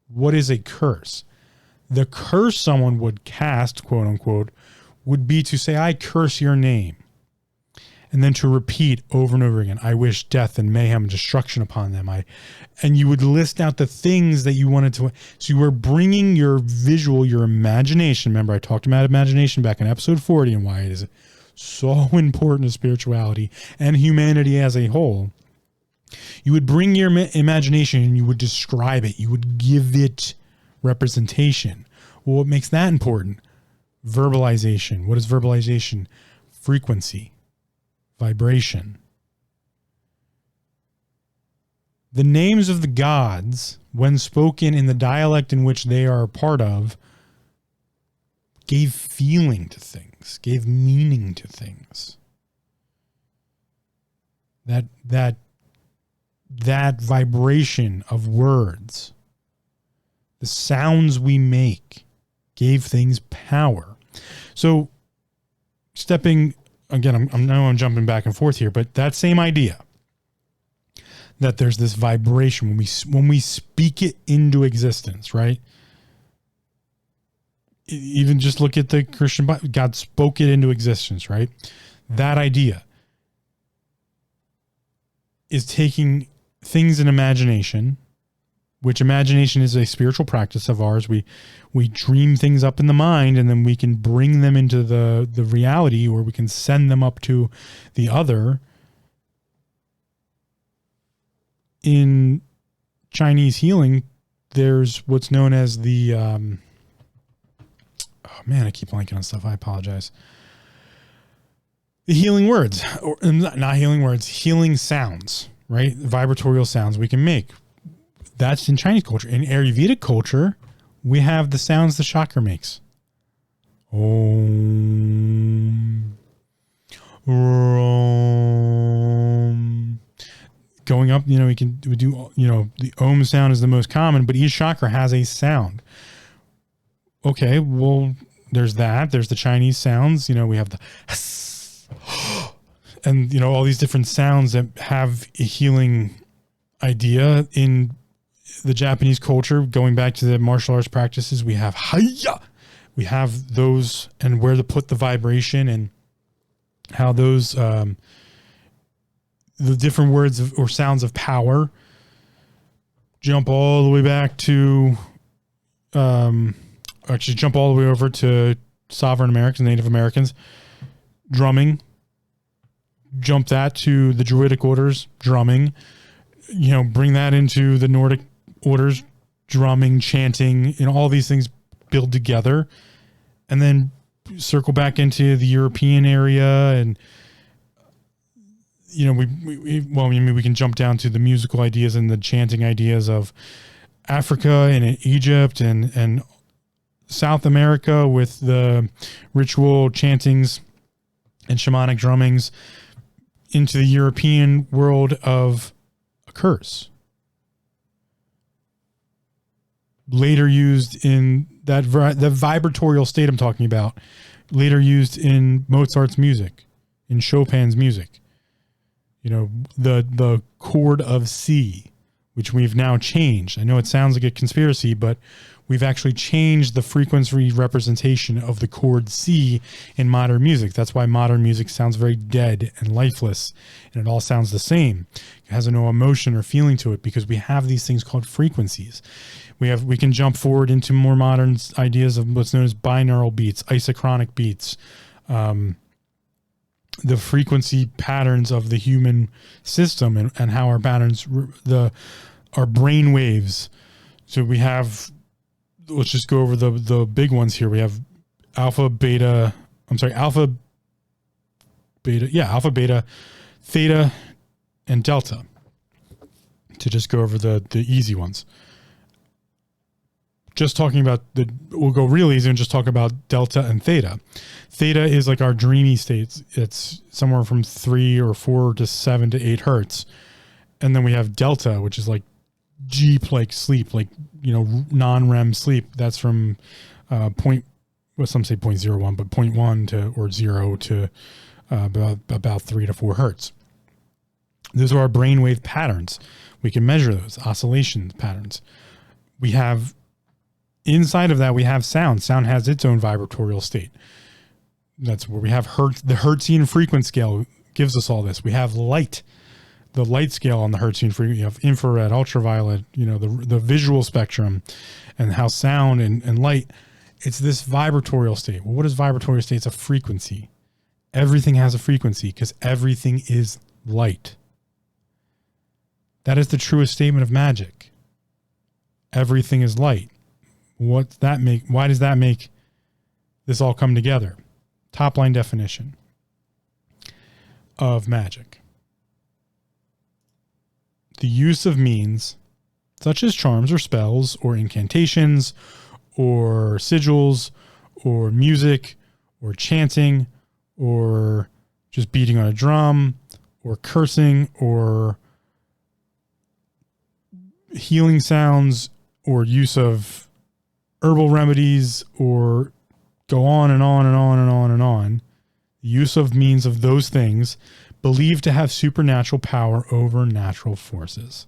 What is a curse? The curse someone would cast, quote unquote, would be to say, I curse your name. And then to repeat over and over again, I wish death and mayhem and destruction upon them. And you would list out the things that you wanted to. So you were bringing your visual, your imagination. Remember, I talked about imagination back in episode 40 and why it is so important to spirituality and humanity as a whole. You would bring your imagination and you would describe it. You would give it representation. Well, what makes that important? Verbalization. What is verbalization? Frequency. Vibration. The names of the gods, when spoken in the dialect in which they are a part of, gave feeling to things, gave meaning to things. That vibration of words, the sounds we make, gave things power. So, stepping again, I'm jumping back and forth here, but that same idea that there's this vibration when we speak it into existence, right? Even just look at the Christian Bible, God spoke it into existence, right? That idea is taking things in imagination, which imagination is a spiritual practice of ours. We dream things up in the mind and then we can bring them into the reality, or we can send them up to the other. In Chinese healing, there's what's known as the, oh man, I keep blanking on stuff. I apologize. The healing words, or not healing words, healing sounds, right? Vibratorial sounds we can make. That's in Chinese culture. In Ayurvedic culture, we have the sounds the chakra makes. Om. Rom. Going up, we do, the Om sound is the most common, but each chakra has a sound. Okay, well, there's that. There's the Chinese sounds. We have the and, all these different sounds that have a healing idea. In the Japanese culture, going back to the martial arts practices, we have Hayya. We have those, and where to put the vibration and how those, the different words or sounds of power jump all the way back to, jump all the way over to sovereign Americans, Native Americans, drumming, jump that to the Druidic orders, drumming, bring that into the Nordic orders, drumming, chanting, all these things build together, and then circle back into the European area. And, we can jump down to the musical ideas and the chanting ideas of Africa and Egypt and South America with the ritual chantings and shamanic drummings, into the European world of a curse. Later used in the vibratorial state I'm talking about, later used in Mozart's music, in Chopin's music. The chord of C, which we've now changed. I know it sounds like a conspiracy, but we've actually changed the frequency representation of the chord C in modern music. That's why modern music sounds very dead and lifeless, and it all sounds the same. It has no emotion or feeling to it because we have these things called frequencies. We can jump forward into more modern ideas of what's known as binaural beats, isochronic beats, the frequency patterns of the human system and how our patterns, our brain waves. So we have, let's just go over the big ones here. We have alpha, beta, theta, and delta, to just go over the easy ones. just talking about we'll go real easy and just talk about delta and theta. Theta is like our dreamy states. It's somewhere from 3 or 4 to 7 to 8 hertz. And then we have delta, which is like deep, like sleep, like, non-REM sleep. That's from some say 0.01, but 0.1 to, or 0 to about 3 to 4 hertz. Those are our brainwave patterns. We can measure those oscillation patterns. We have, inside of that, we have sound. Sound has its own vibratorial state. That's where we have the Hertzian frequency scale gives us all this. We have light, the light scale on the Hertzian frequency. You have infrared, ultraviolet, the visual spectrum, and how sound and light, it's this vibratorial state. Well, what is vibratorial state? It's a frequency. Everything has a frequency because everything is light. That is the truest statement of Magick. Everything is light. Why does that make this all come together? Top line definition of Magick. The use of means such as charms or spells or incantations or sigils or music or chanting or just beating on a drum or cursing or healing sounds or use of herbal remedies or go on and on and on and on and on. The use of means of those things believed to have supernatural power over natural forces.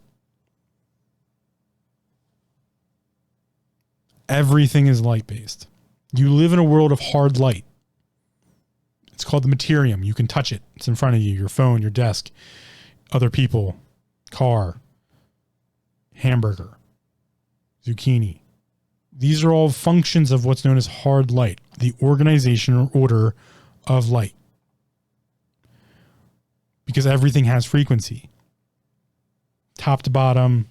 Everything is light-based. You live in a world of hard light. It's called the materium. You can touch it. It's in front of you, your phone, your desk, other people, car, hamburger, zucchini. These are all functions of what's known as hard light, the organization or order of light. Because everything has frequency. Top to bottom,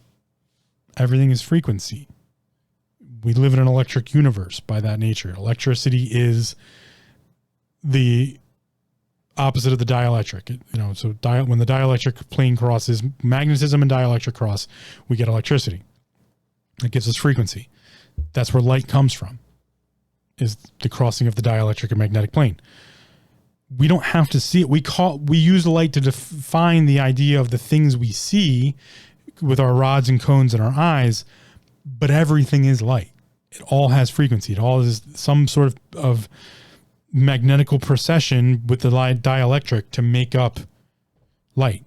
everything is frequency. We live in an electric universe by that nature. Electricity is the opposite of the dielectric. When the dielectric plane crosses, magnetism and dielectric cross, we get electricity. It gives us frequency. That's where light comes from, is the crossing of the dielectric and magnetic plane. We don't have to see it. We use light to define the idea of the things we see with our rods and cones in our eyes, but everything is light. It all has frequency. It all is some sort of magnetical procession with the dielectric to make up light.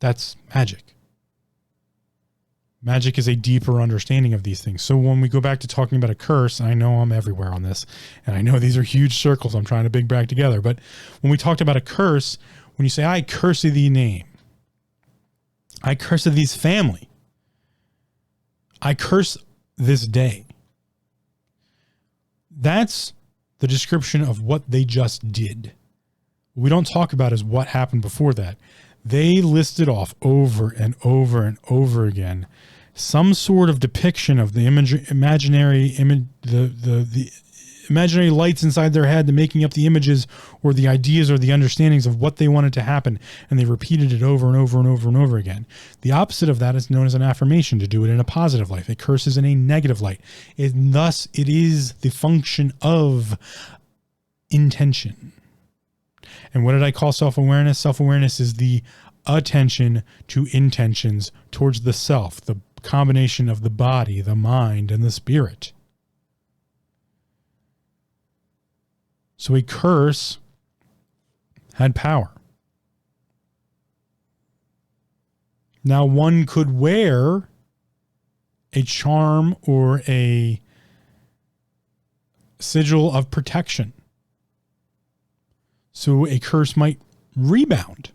That's Magick. Magick is a deeper understanding of these things. So when we go back to talking about a curse, I know I'm everywhere on this, and I know these are huge circles I'm trying to big back together, but when we talked about a curse, when you say, I curse thee name, I curse these family, I curse this day, that's the description of what they just did. What we don't talk about is what happened before that. They listed off over and over and over again some sort of depiction of the imaginary lights inside their head, the making up the images or the ideas or the understandings of what they wanted to happen, and they repeated it over and over and over and over again. The opposite of that is known as an affirmation, to do it in a positive light. A curse is in a negative light. Thus, it is the function of intention. And what did I call self-awareness? Self-awareness is the attention to intentions towards the self, the combination of the body, the mind, and the spirit. So a curse had power. Now one could wear a charm or a sigil of protection, so a curse might rebound.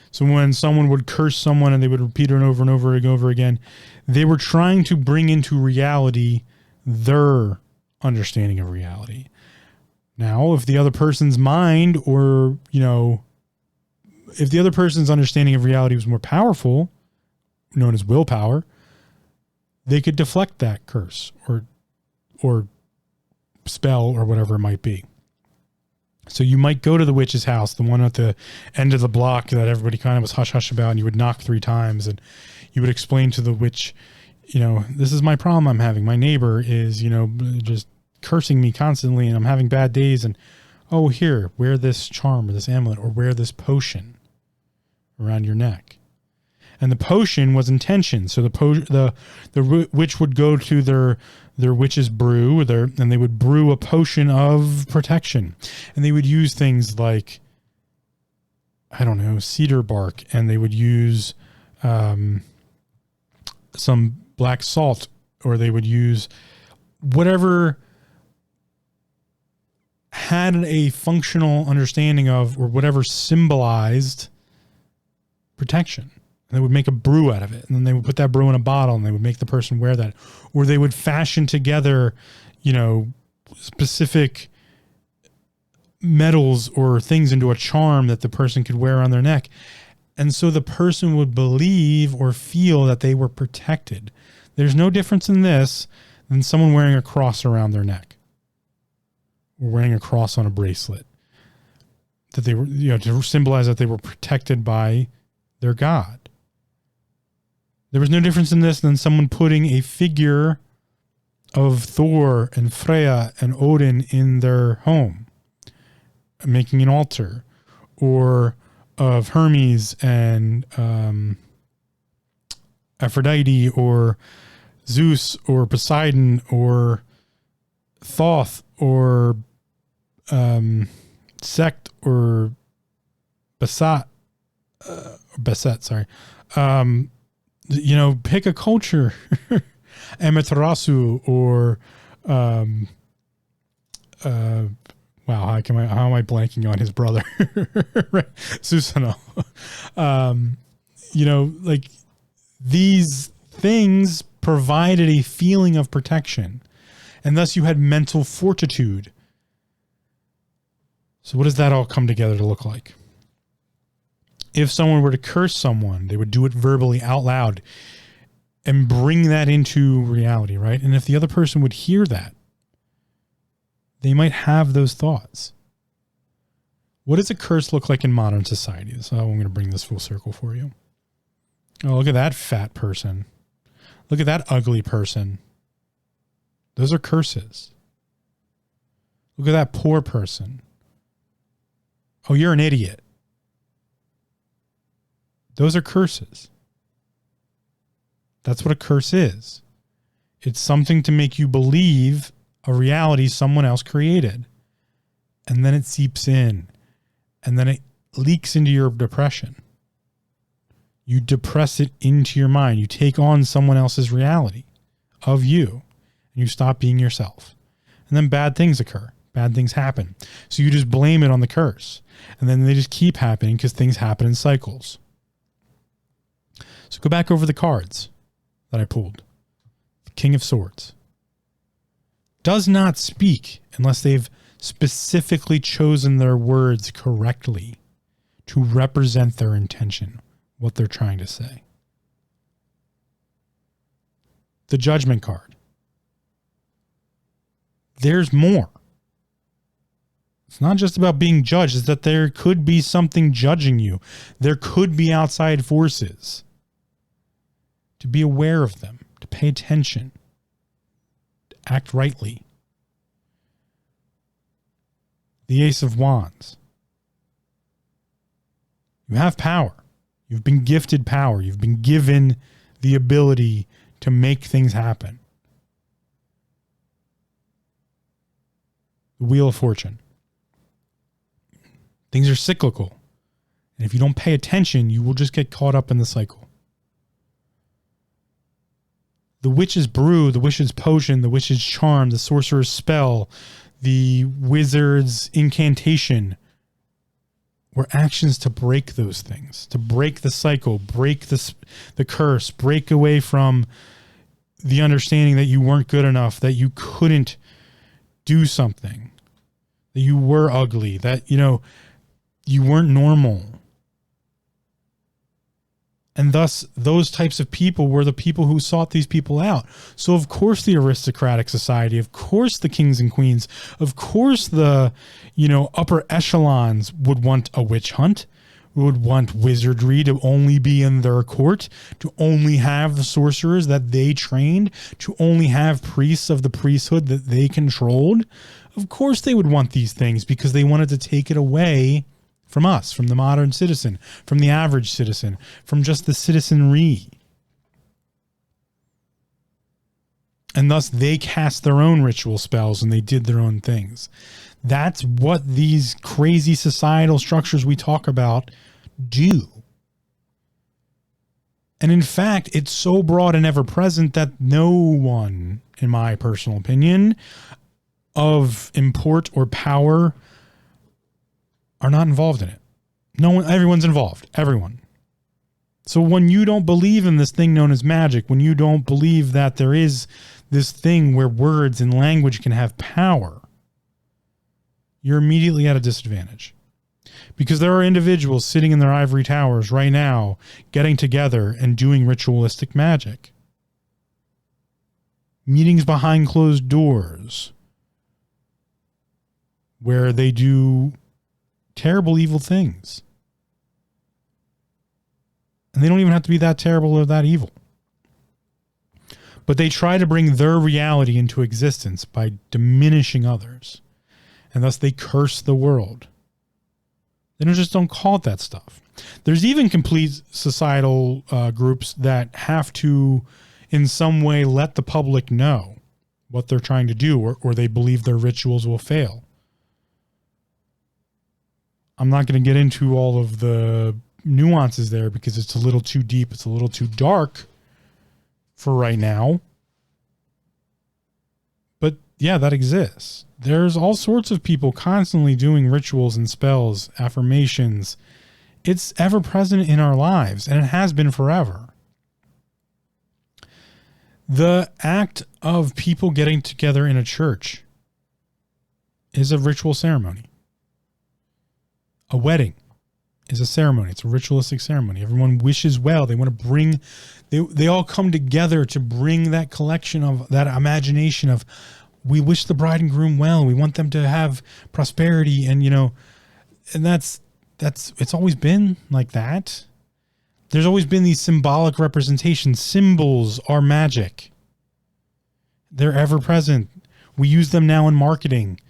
So when someone would curse someone and they would repeat it over and over and over again, they were trying to bring into reality their understanding of reality. Now, if the other person's mind or, if the other person's understanding of reality was more powerful, known as willpower, they could deflect that curse or spell or whatever it might be. So you might go to the witch's house, the one at the end of the block that everybody kind of was hush-hush about, and you would knock 3 times, and you would explain to the witch, this is my problem I'm having. My neighbor is, just cursing me constantly and I'm having bad days. And, oh, here, wear this charm or this amulet or wear this potion around your neck. And the potion was intention. So the witch would go to their witch's brew, and they would brew a potion of protection. And they would use things like, I don't know, cedar bark, and they would use some black salt, or they would use whatever had a functional understanding of, or whatever symbolized protection. And they would make a brew out of it, and then they would put that brew in a bottle, and they would make the person wear that. Or they would fashion together, specific metals or things into a charm that the person could wear on their neck. And so the person would believe or feel that they were protected. There's no difference in this than someone wearing a cross around their neck or wearing a cross on a bracelet, that they were, to symbolize that they were protected by their God. There was no difference in this than someone putting a figure of Thor and Freya and Odin in their home, making an altar, or of Hermes and Aphrodite, or Zeus, or Poseidon, or Thoth, or Sect, or Basset, sorry. Pick a culture, Amaterasu, or wow, how am I blanking on his brother? Susanoo. Like these things provided a feeling of protection, and thus you had mental fortitude. So what does that all come together to look like? If someone were to curse someone, they would do it verbally out loud and bring that into reality, right? And if the other person would hear that, they might have those thoughts. What does a curse look like in modern society? So I'm going to bring this full circle for you. Oh, look at that fat person. Look at that ugly person. Those are curses. Look at that poor person. Oh, you're an idiot. Those are curses. That's what a curse is. It's something to make you believe a reality someone else created. And then it seeps in. And then it leaks into your depression. You depress it into your mind. You take on someone else's reality of you. And you stop being yourself. And then bad things occur. Bad things happen. So you just blame it on the curse. And then they just keep happening because things happen in cycles. So go back over the cards that I pulled. The King of Swords does not speak unless they've specifically chosen their words correctly to represent their intention, what they're trying to say. The Judgment card. There's more. It's not just about being judged. It's that there could be something judging you. There could be outside forces. To be aware of them, to pay attention, to act rightly. The Ace of Wands. You have power. You've been gifted power. You've been given the ability to make things happen. The Wheel of Fortune. Things are cyclical. And if you don't pay attention, you will just get caught up in the cycle. The witch's brew, the witch's potion, the witch's charm, the sorcerer's spell, the wizard's incantation were actions to break those things, to break the cycle, break the curse, break away from the understanding that you weren't good enough, that you couldn't do something, that you were ugly, that, you weren't normal. And thus, those types of people were the people who sought these people out. So, of course, the aristocratic society, of course, the kings and queens, of course, the, upper echelons would want a witch hunt, would want wizardry to only be in their court, to only have the sorcerers that they trained, to only have priests of the priesthood that they controlled. Of course they would want these things because they wanted to take it away from us, from the modern citizen, from the average citizen, from just the citizenry. And thus they cast their own ritual spells and they did their own things. That's what these crazy societal structures we talk about do. And in fact, it's so broad and ever present that no one, in my personal opinion, of import or power are not involved in it. No one, everyone's involved. Everyone. So when you don't believe in this thing known as magic, when you don't believe that there is this thing where words and language can have power, you're immediately at a disadvantage. Because there are individuals sitting in their ivory towers right now getting together and doing ritualistic magic. Meetings behind closed doors where they do terrible, evil things. And they don't even have to be that terrible or that evil. But they try to bring their reality into existence by diminishing others. And thus they curse the world. They don't call it that stuff. There's even complete societal groups that have to, in some way, let the public know what they're trying to do, or they believe their rituals will fail. I'm not going to get into all of the nuances there because it's a little too deep. It's a little too dark for right now. But yeah, that exists. There's all sorts of people constantly doing rituals and spells, affirmations. It's ever present in our lives, and it has been forever. The act of people getting together in a church is a ritual ceremony. A wedding is a ceremony. It's a ritualistic ceremony. Everyone wishes well. They want to bring, they all come together to bring that collection of that imagination of, we wish the bride and groom well. We want them to have prosperity. And, and that's, it's always been like that. There's always been these symbolic representations. Symbols are magic. They're ever present. We use them now in marketing.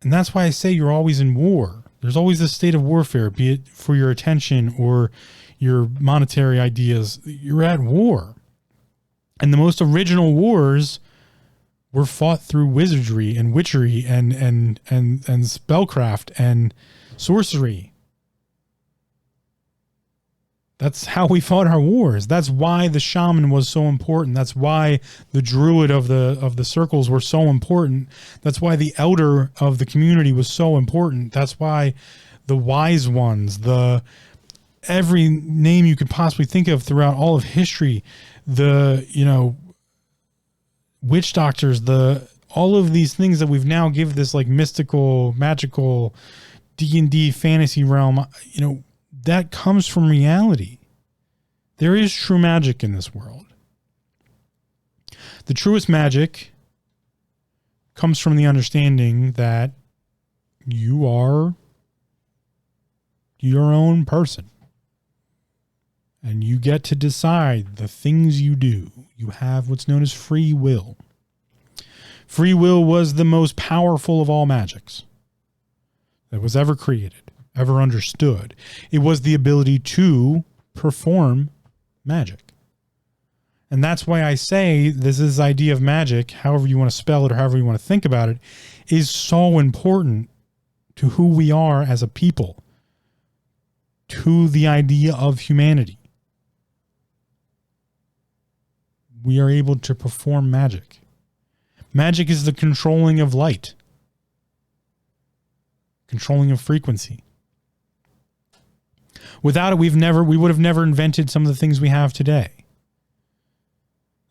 And that's why I say you're always in war. There's always a state of warfare, be it for your attention or your monetary ideas. You're at war. And the most original wars were fought through wizardry and witchery and spellcraft and sorcery. That's how we fought our wars. That's why the shaman was so important. That's why the druid of the circles were so important. That's why the elder of the community was so important. That's why the wise ones, every name you could possibly think of throughout all of history, witch doctors, all of these things that we've now give this like mystical, magical D&D fantasy realm, that comes from reality. There is true magic in this world. The truest magic comes from the understanding that you are your own person. And you get to decide the things you do. You have what's known as free will. Free will was the most powerful of all magics that was ever created, ever understood. It was the ability to perform magic. And that's why I say this idea of magic, however you want to spell it or however you want to think about it, is so important to who we are as a people, to the idea of humanity. We are able to perform magic. Magic is the controlling of light, controlling of frequency. Without it, we would have never invented some of the things we have today.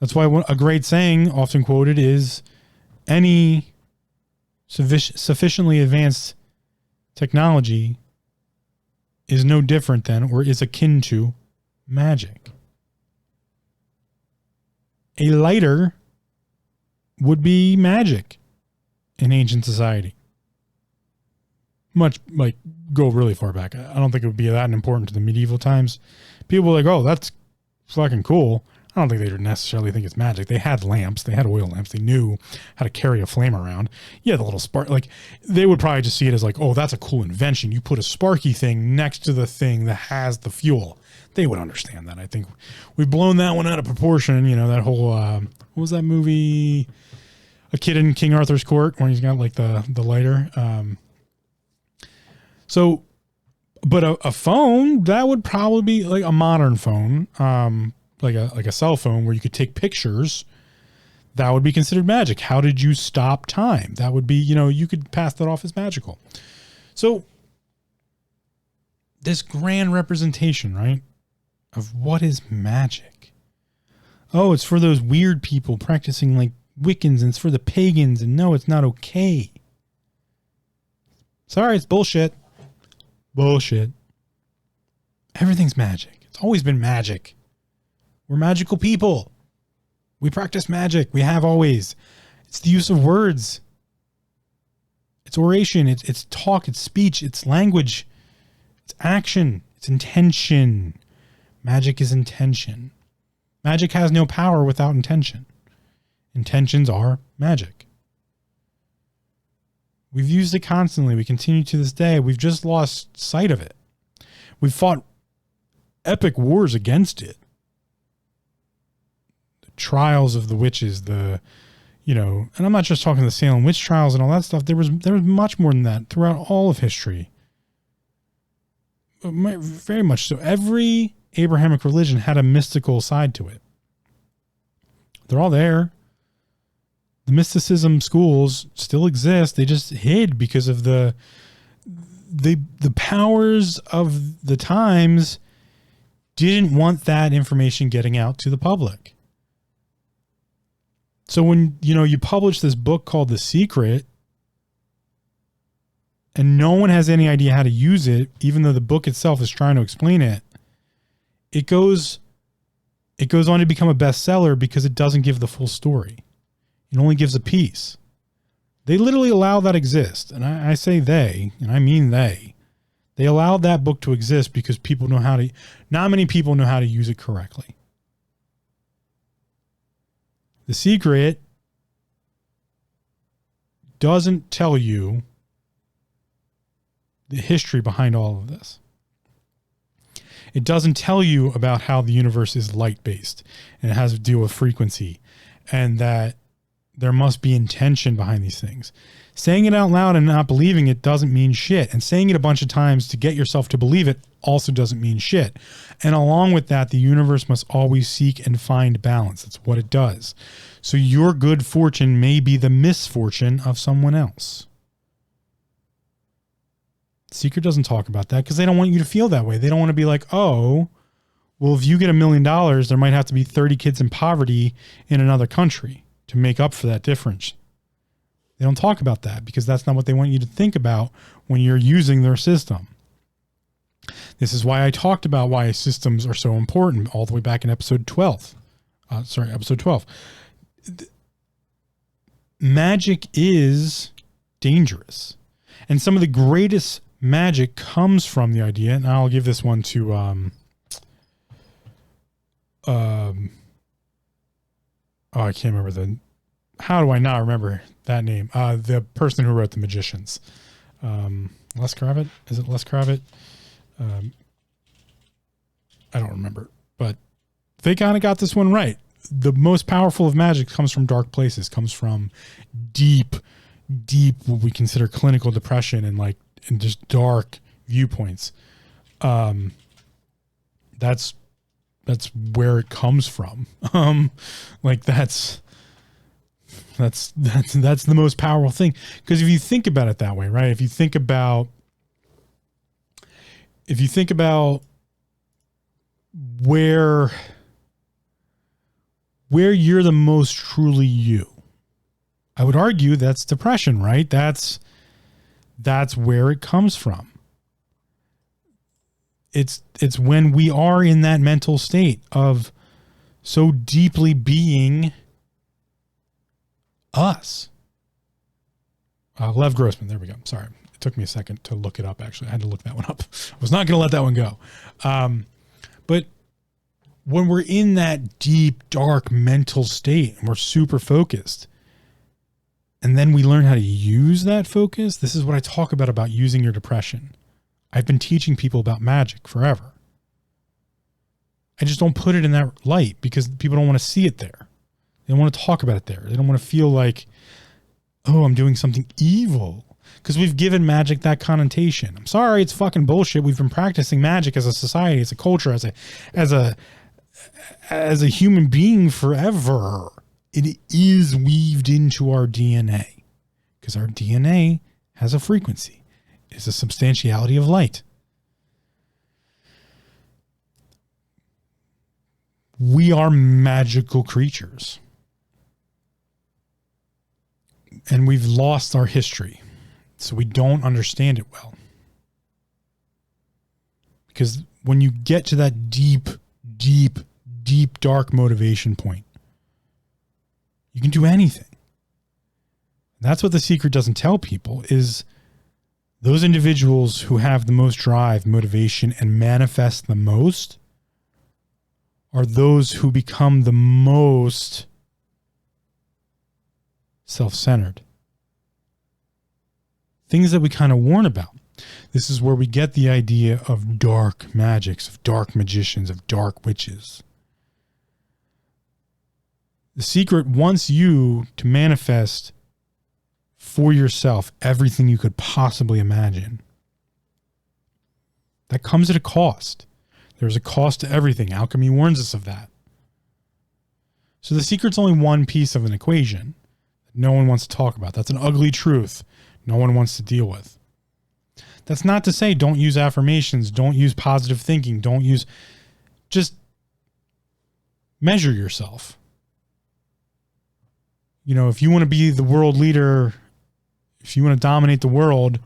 That's why a great saying, often quoted, is any sufficiently advanced technology is no different than or is akin to magic. A lighter would be magic in ancient society. much like go really far back. I don't think it would be that important to the medieval times. People were like, oh, that's fucking cool. I don't think they necessarily think it's magic. They had lamps. They had oil lamps. They knew how to carry a flame around. Yeah, the little spark. Like, they would probably just see it as like, oh, that's a cool invention. You put a sparky thing next to the thing that has the fuel. They would understand that. I think we've blown that one out of proportion. You know, that whole, what was that movie? A Kid in King Arthur's Court, where he's got like the lighter. But a phone, that would probably be like a modern phone. Like a cell phone where you could take pictures, that would be considered magic. How did you stop time? That would be, you know, you could pass that off as magical. So this grand representation, right, of what is magic. Oh, it's for those weird people practicing like Wiccans, and it's for the pagans, and no, it's not okay. Sorry, it's bullshit. Bullshit. Everything's magic. It's always been magic. We're magical people. We practice magic. We have always. It's the use of words. It's oration. It's talk. It's speech. It's language. It's action. It's intention. Magic is intention. Magic has no power without intention. Intentions are magic. We've used it constantly. We continue to this day. We've just lost sight of it. We've fought epic wars against it. Trials of the witches, and I'm not just talking the Salem witch trials and all that stuff. There was much more than that throughout all of history. Very much so. Every Abrahamic religion had a mystical side to it. They're all there. The mysticism schools still exist. They just hid because of the powers of the times didn't want that information getting out to the public. So when, you publish this book called The Secret and no one has any idea how to use it, even though the book itself is trying to explain it, it goes on to become a bestseller because it doesn't give the full story. It only gives a piece. They literally allow that exist. And I say they, and I mean they. They allowed that book to exist because not many people know how to use it correctly. The Secret doesn't tell you the history behind all of this. It doesn't tell you about how the universe is light-based and it has to deal with frequency and that there must be intention behind these things. Saying it out loud and not believing it doesn't mean shit. And saying it a bunch of times to get yourself to believe it also doesn't mean shit. And along with that, the universe must always seek and find balance. That's what it does. So your good fortune may be the misfortune of someone else. Secret doesn't talk about that because they don't want you to feel that way. They don't want to be like, oh, well, if you get $1 million, there might have to be 30 kids in poverty in another country to make up for that difference. They don't talk about that because that's not what they want you to think about when you're using their system. This is why I talked about why systems are so important all the way back in episode 12. Episode 12. Magic is dangerous. And some of the greatest magic comes from the idea, and I'll give this one to I can't remember how do I not remember that name? The person who wrote The Magicians. Les Kravitz? Is it Les Kravitz? I don't remember, but they kind of got this one right. The most powerful of magic comes from dark places, comes from deep, what we consider clinical depression and just dark viewpoints. That's where it comes from. That's the most powerful thing. Because if you think about it that way, right? If you think about where you're the most truly you, I would argue that's depression, right? That's where it comes from. It's when we are in that mental state of so deeply being us. Lev Grossman, there we go. Sorry. took me a second to look it up, actually. I had to look that one up. I was not going to let that one go. But when we're in that deep, dark mental state and we're super focused, and then we learn how to use that focus, this is what I talk about using your depression. I've been teaching people about magic forever. I just don't put it in that light because people don't want to see it there. They don't want to talk about it there. They don't want to feel like, oh, I'm doing something evil. Because we've given magic that connotation. I'm sorry, it's fucking bullshit. We've been practicing magic as a society, as a culture, as a human being forever. It is weaved into our DNA. Because our DNA has a frequency. It's a substantiality of light. We are magical creatures. And we've lost our history. So we don't understand it well. Because when you get to that deep, dark motivation point, you can do anything. That's what The Secret doesn't tell people, is those individuals who have the most drive, motivation, and manifest the most are those who become the most self-centered. Things that we kind of warn about. This is where we get the idea of dark magics, of dark magicians, of dark witches. The Secret wants you to manifest for yourself everything you could possibly imagine. That comes at a cost. There's a cost to everything. Alchemy warns us of that. So The Secret's only one piece of an equation that no one wants to talk about. That's an ugly truth no one wants to deal with. That's not to say don't use affirmations, don't use positive thinking, just measure yourself. You know, if you want to be the world leader, if you want to dominate the world,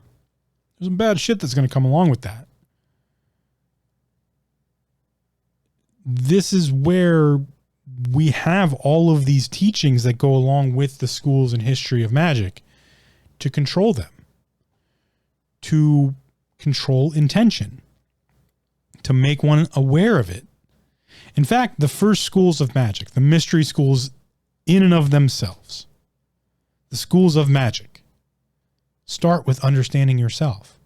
there's some bad shit that's going to come along with that. This is where we have all of these teachings that go along with the schools and history of magic to control them, to control intention, to make one aware of it. In fact, the first schools of magic, the mystery schools in and of themselves, the schools of magic, start with understanding yourself.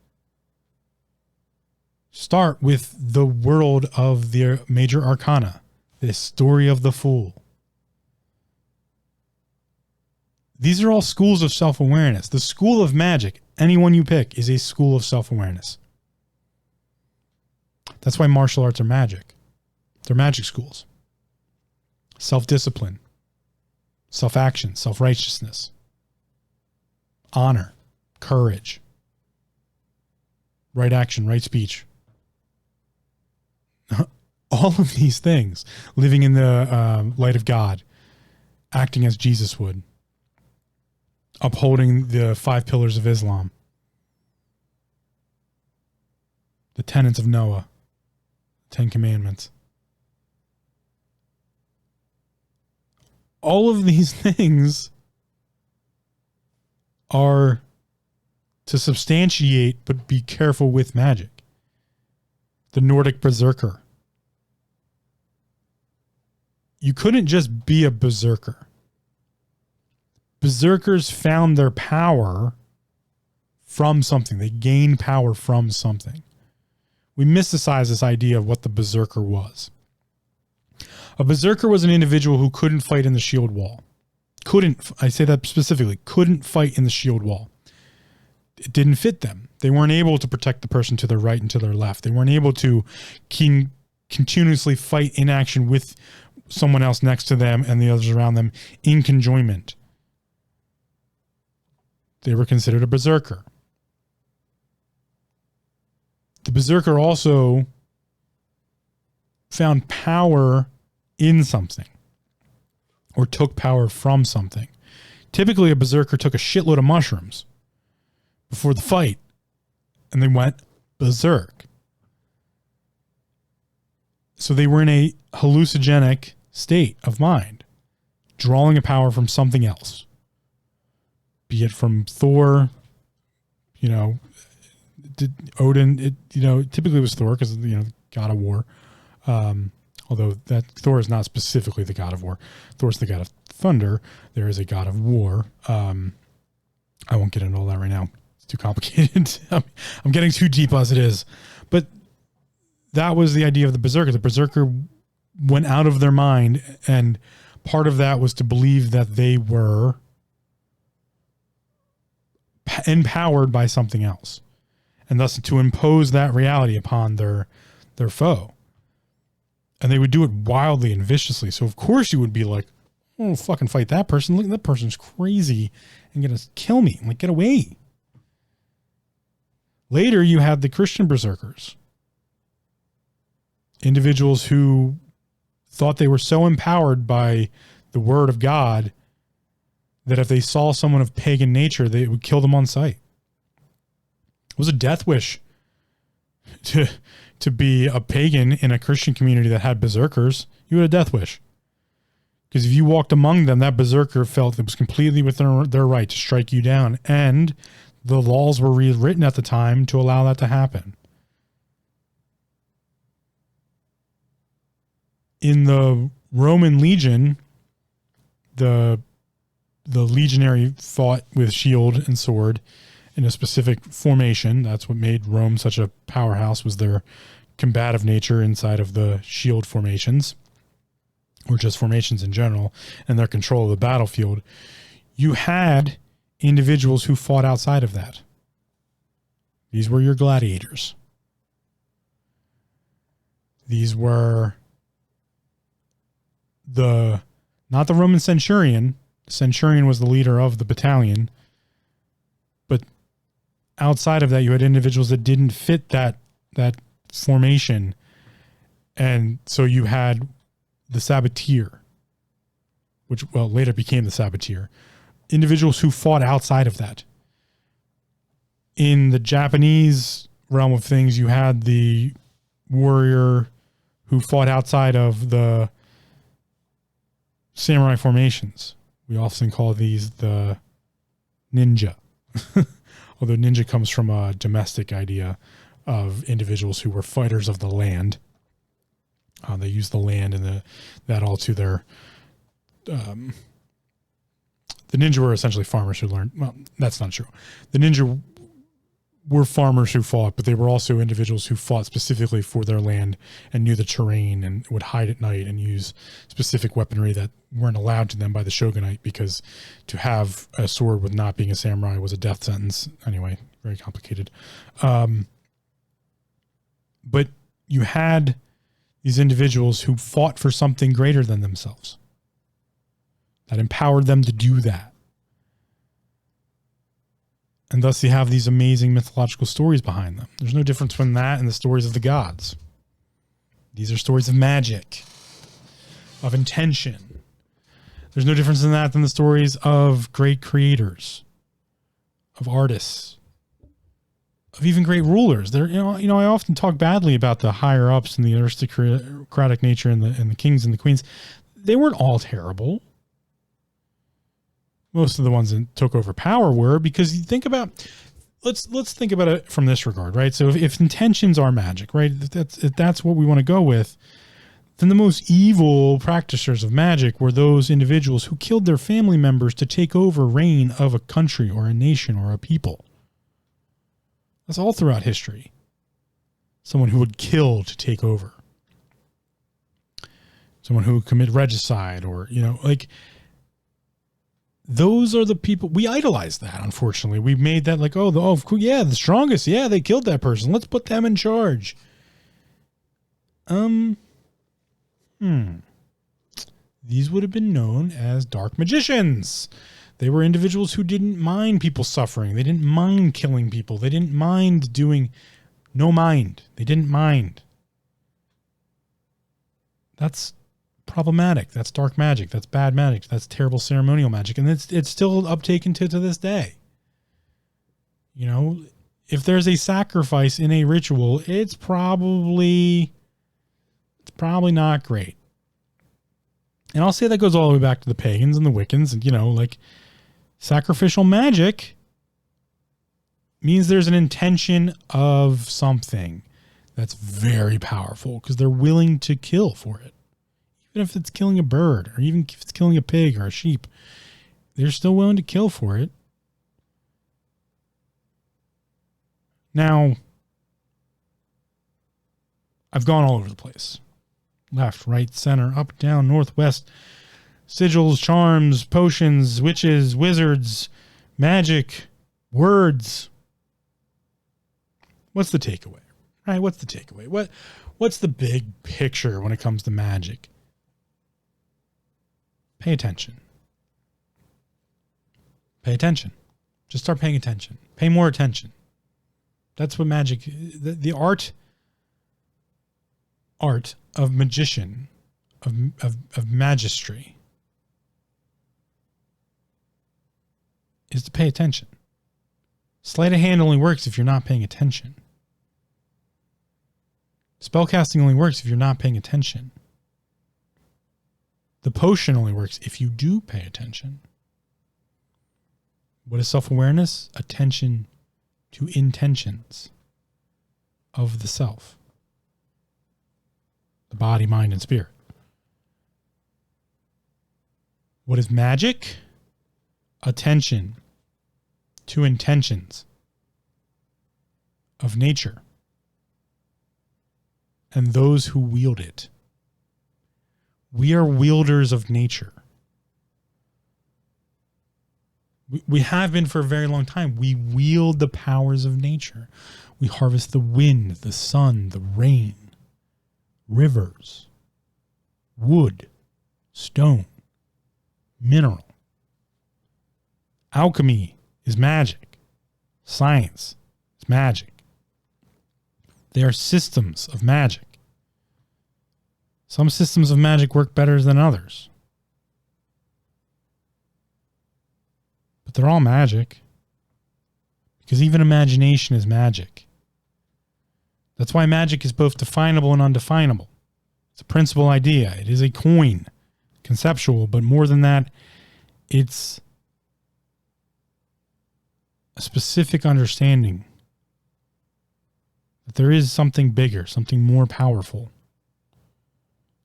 Start with the world of the major arcana, the story of the fool. These are all schools of self-awareness. The school of magic, anyone you pick, is a school of self-awareness. That's why martial arts are magic. They're magic schools. Self-discipline, self-action, self-righteousness, honor, courage, right action, right speech. All of these things, living in the light of God, acting as Jesus would, upholding the 5 pillars of Islam, the tenets of Noah, 10 commandments. All of these things are to substantiate, but be careful with magic. The Nordic Berserker. You couldn't just be a berserker. Berserkers found their power from something. They gained power from something. We mysticize this idea of what the berserker was. A berserker was an individual who couldn't fight in the shield wall. I say that specifically, couldn't fight in the shield wall. It didn't fit them. They weren't able to protect the person to their right and to their left. They weren't able to continuously fight in action with someone else next to them and the others around them in conjoinment. They were considered a berserker. The berserker also found power in something or took power from something. Typically, a berserker took a shitload of mushrooms before the fight and they went berserk. So they were in a hallucinogenic state of mind, drawing a power from something else, be it from Thor, You know, Odin, typically it was Thor because, god of war. Although that Thor is not specifically the god of war. Thor's the god of thunder. There is a god of war. I won't get into all that right now. It's too complicated. I'm getting too deep as it is. But that was the idea of the Berserker. The Berserker went out of their mind, and part of that was to believe that they were empowered by something else, and thus to impose that reality upon their foe. And they would do it wildly and viciously. So of course you would be like, "Oh, fucking fight that person! Look, that person's crazy and gonna kill me! Like, get away!" Later, you had the Christian Berserkers, individuals who thought they were so empowered by the word of God that if they saw someone of pagan nature, they would kill them on sight. It was a death wish to be a pagan in a Christian community that had berserkers. You had a death wish. Because if you walked among them, that berserker felt it was completely within their right to strike you down. And the laws were rewritten at the time to allow that to happen. In the Roman legion, the legionary fought with shield and sword in a specific formation. That's what made Rome such a powerhouse, was their combative nature inside of the shield formations, or just formations in general, and their control of the battlefield. You had individuals who fought outside of that. These were your gladiators. These were not the Roman centurion. The centurion was the leader of the battalion. But outside of that, you had individuals that didn't fit that formation. And so you had the sabatier, which, later became the sabatier. Individuals who fought outside of that. In the Japanese realm of things, you had the warrior who fought outside of the samurai formations. We often call these the ninja. Although ninja comes from a domestic idea of individuals who were fighters of the land. They used the land and that all to their... the ninja were essentially farmers who learned... Well, that's not true. The ninja were farmers who fought, but they were also individuals who fought specifically for their land and knew the terrain and would hide at night and use specific weaponry that weren't allowed to them by the shogunate, because to have a sword with not being a samurai was a death sentence. Anyway, very complicated. But you had these individuals who fought for something greater than themselves that empowered them to do that. And thus you have these amazing mythological stories behind them. There's no difference between that and the stories of the gods. These are stories of magic, of intention. There's no difference in that than the stories of great creators, of artists, of even great rulers. There, I often talk badly about the higher ups and the aristocratic nature and the kings and the queens. They weren't all terrible. Most of the ones that took over power were, because you think about, let's think about it from this regard, right? So if intentions are magic, right? If that's what we want to go with, then the most evil practitioners of magic were those individuals who killed their family members to take over reign of a country or a nation or a people. That's all throughout history. Someone who would kill to take over. Someone who would commit regicide, or, those are the people we idolize. That, unfortunately, we've made that like, the strongest. Yeah, they killed that person. Let's put them in charge. These would have been known as dark magicians. They were individuals who didn't mind people suffering. They didn't mind killing people. They didn't mind doing They didn't mind. That's problematic. That's dark magic. That's bad magic. That's terrible ceremonial magic. And it's still uptaken to this day. If there's a sacrifice in a ritual, it's probably not great. And I'll say that goes all the way back to the pagans and the Wiccans, and sacrificial magic means there's an intention of something that's very powerful because they're willing to kill for it. Even if it's killing a bird or even if it's killing a pig or a sheep, they're still willing to kill for it. Now, I've gone all over the place. Left, right, center, up, down, northwest. Sigils, charms, potions, witches, wizards, magic, words. What's the takeaway? Right? What's the takeaway? What's the big picture when it comes to magic? Pay attention. Pay attention. Just start paying attention. Pay more attention. That's what magic, the art of magician, of magistry, is to pay attention. Sleight of hand only works if you're not paying attention. Spellcasting only works if you're not paying attention. The potion only works if you do pay attention. What is self-awareness? Attention to intentions of the self. The body, mind, and spirit. What is magic? Attention to intentions of nature and those who wield it. We are wielders of nature. We have been for a very long time. We wield the powers of nature. We harvest the wind, the sun, the rain, rivers, wood, stone, mineral. Alchemy is magic. Science is magic. They are systems of magic. Some systems of magic work better than others. But they're all magic. Because even imagination is magic. That's why magic is both definable and undefinable. It's a principal idea. It is a coin, conceptual, but more than that, it's a specific understanding that there is something bigger, something more powerful,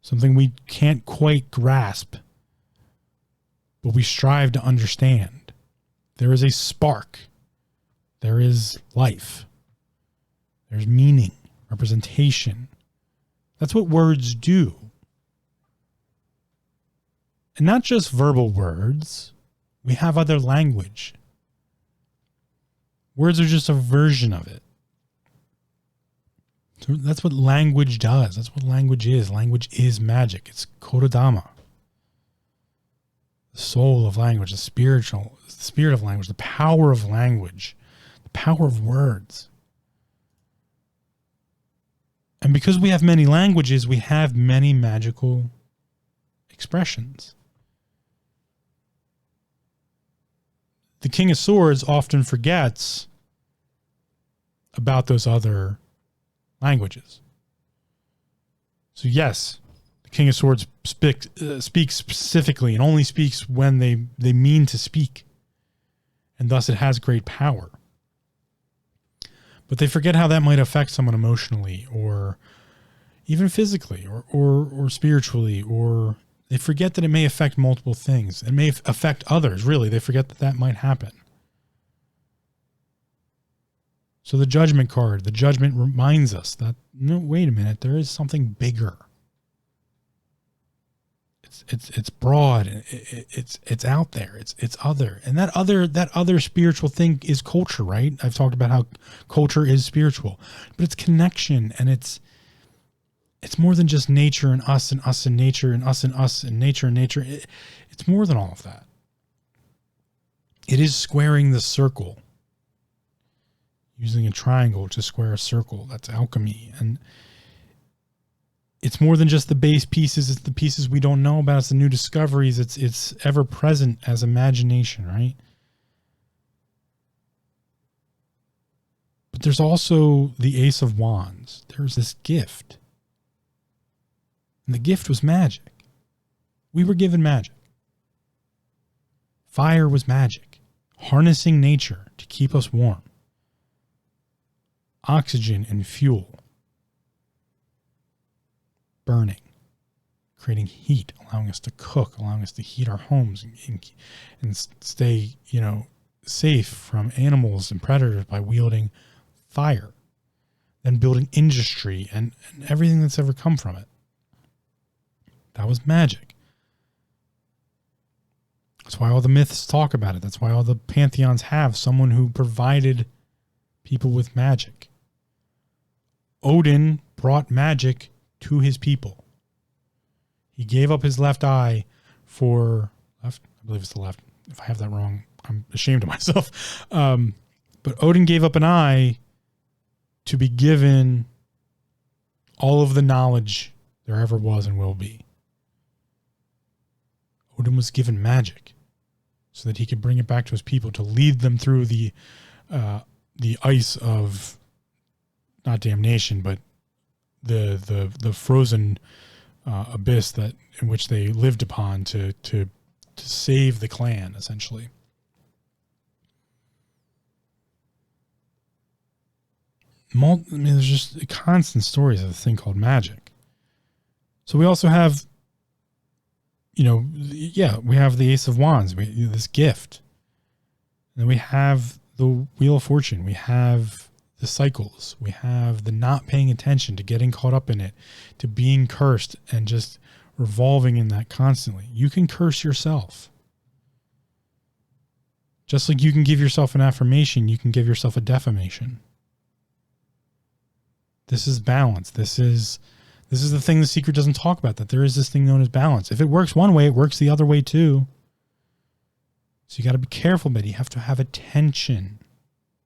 something we can't quite grasp, but we strive to understand. There is a spark. There is life. There's meaning, representation. That's what words do. And not just verbal words. We have other language. Words are just a version of it. So that's what language does. That's what language is. Language is magic. It's Kodadama. The soul of language, the spirit of language, the power of language, the power of words. And because we have many languages, we have many magical expressions. The King of Swords often forgets about those other languages. So yes, the King of Swords speaks specifically and only speaks when they mean to speak. And thus it has great power. But they forget how that might affect someone emotionally or even physically or spiritually, or they forget that it may affect multiple things. It may affect others, really. They forget that that might happen. So the judgment card, the judgment reminds us that, no, wait a minute, there is something bigger. It's broad. It's out there. It's other. And that other spiritual thing is culture, right? I've talked about how culture is spiritual, but it's connection, and it's more than just nature and us and us and nature and us and nature and nature. It's more than all of that. It is squaring the circle. Using a triangle to square a circle. That's alchemy. And it's more than just the base pieces. It's the pieces we don't know about. It's the new discoveries. It's ever present as imagination, right? But there's also the Ace of Wands. There's this gift. And the gift was magic. We were given magic. Fire was magic. Harnessing nature to keep us warm. oxygen and fuel, burning, creating heat, allowing us to cook, allowing us to heat our homes and stay, safe from animals and predators by wielding fire, then building industry and everything that's ever come from it. That was magic. That's why all the myths talk about it. That's why all the pantheons have someone who provided people with magic. Odin brought magic to his people. He gave up his left eye for left. I believe it's the left. If I have that wrong, I'm ashamed of myself. But Odin gave up an eye to be given all of the knowledge there ever was and will be. Odin was given magic so that he could bring it back to his people to lead them through the ice of not damnation, but the frozen abyss that in which they lived upon to save the clan, essentially. There's just constant stories of a thing called magic. So we also have, we have the Ace of Wands, this gift. And then we have the Wheel of Fortune. We have the cycles. We have the not paying attention, to getting caught up in it, to being cursed and just revolving in that constantly. You can curse yourself. Just like you can give yourself an affirmation, you can give yourself a defamation. This is balance. This is the thing the secret doesn't talk about, that there is this thing known as balance. If it works one way, it works the other way too. So you got to be careful, but you have to have attention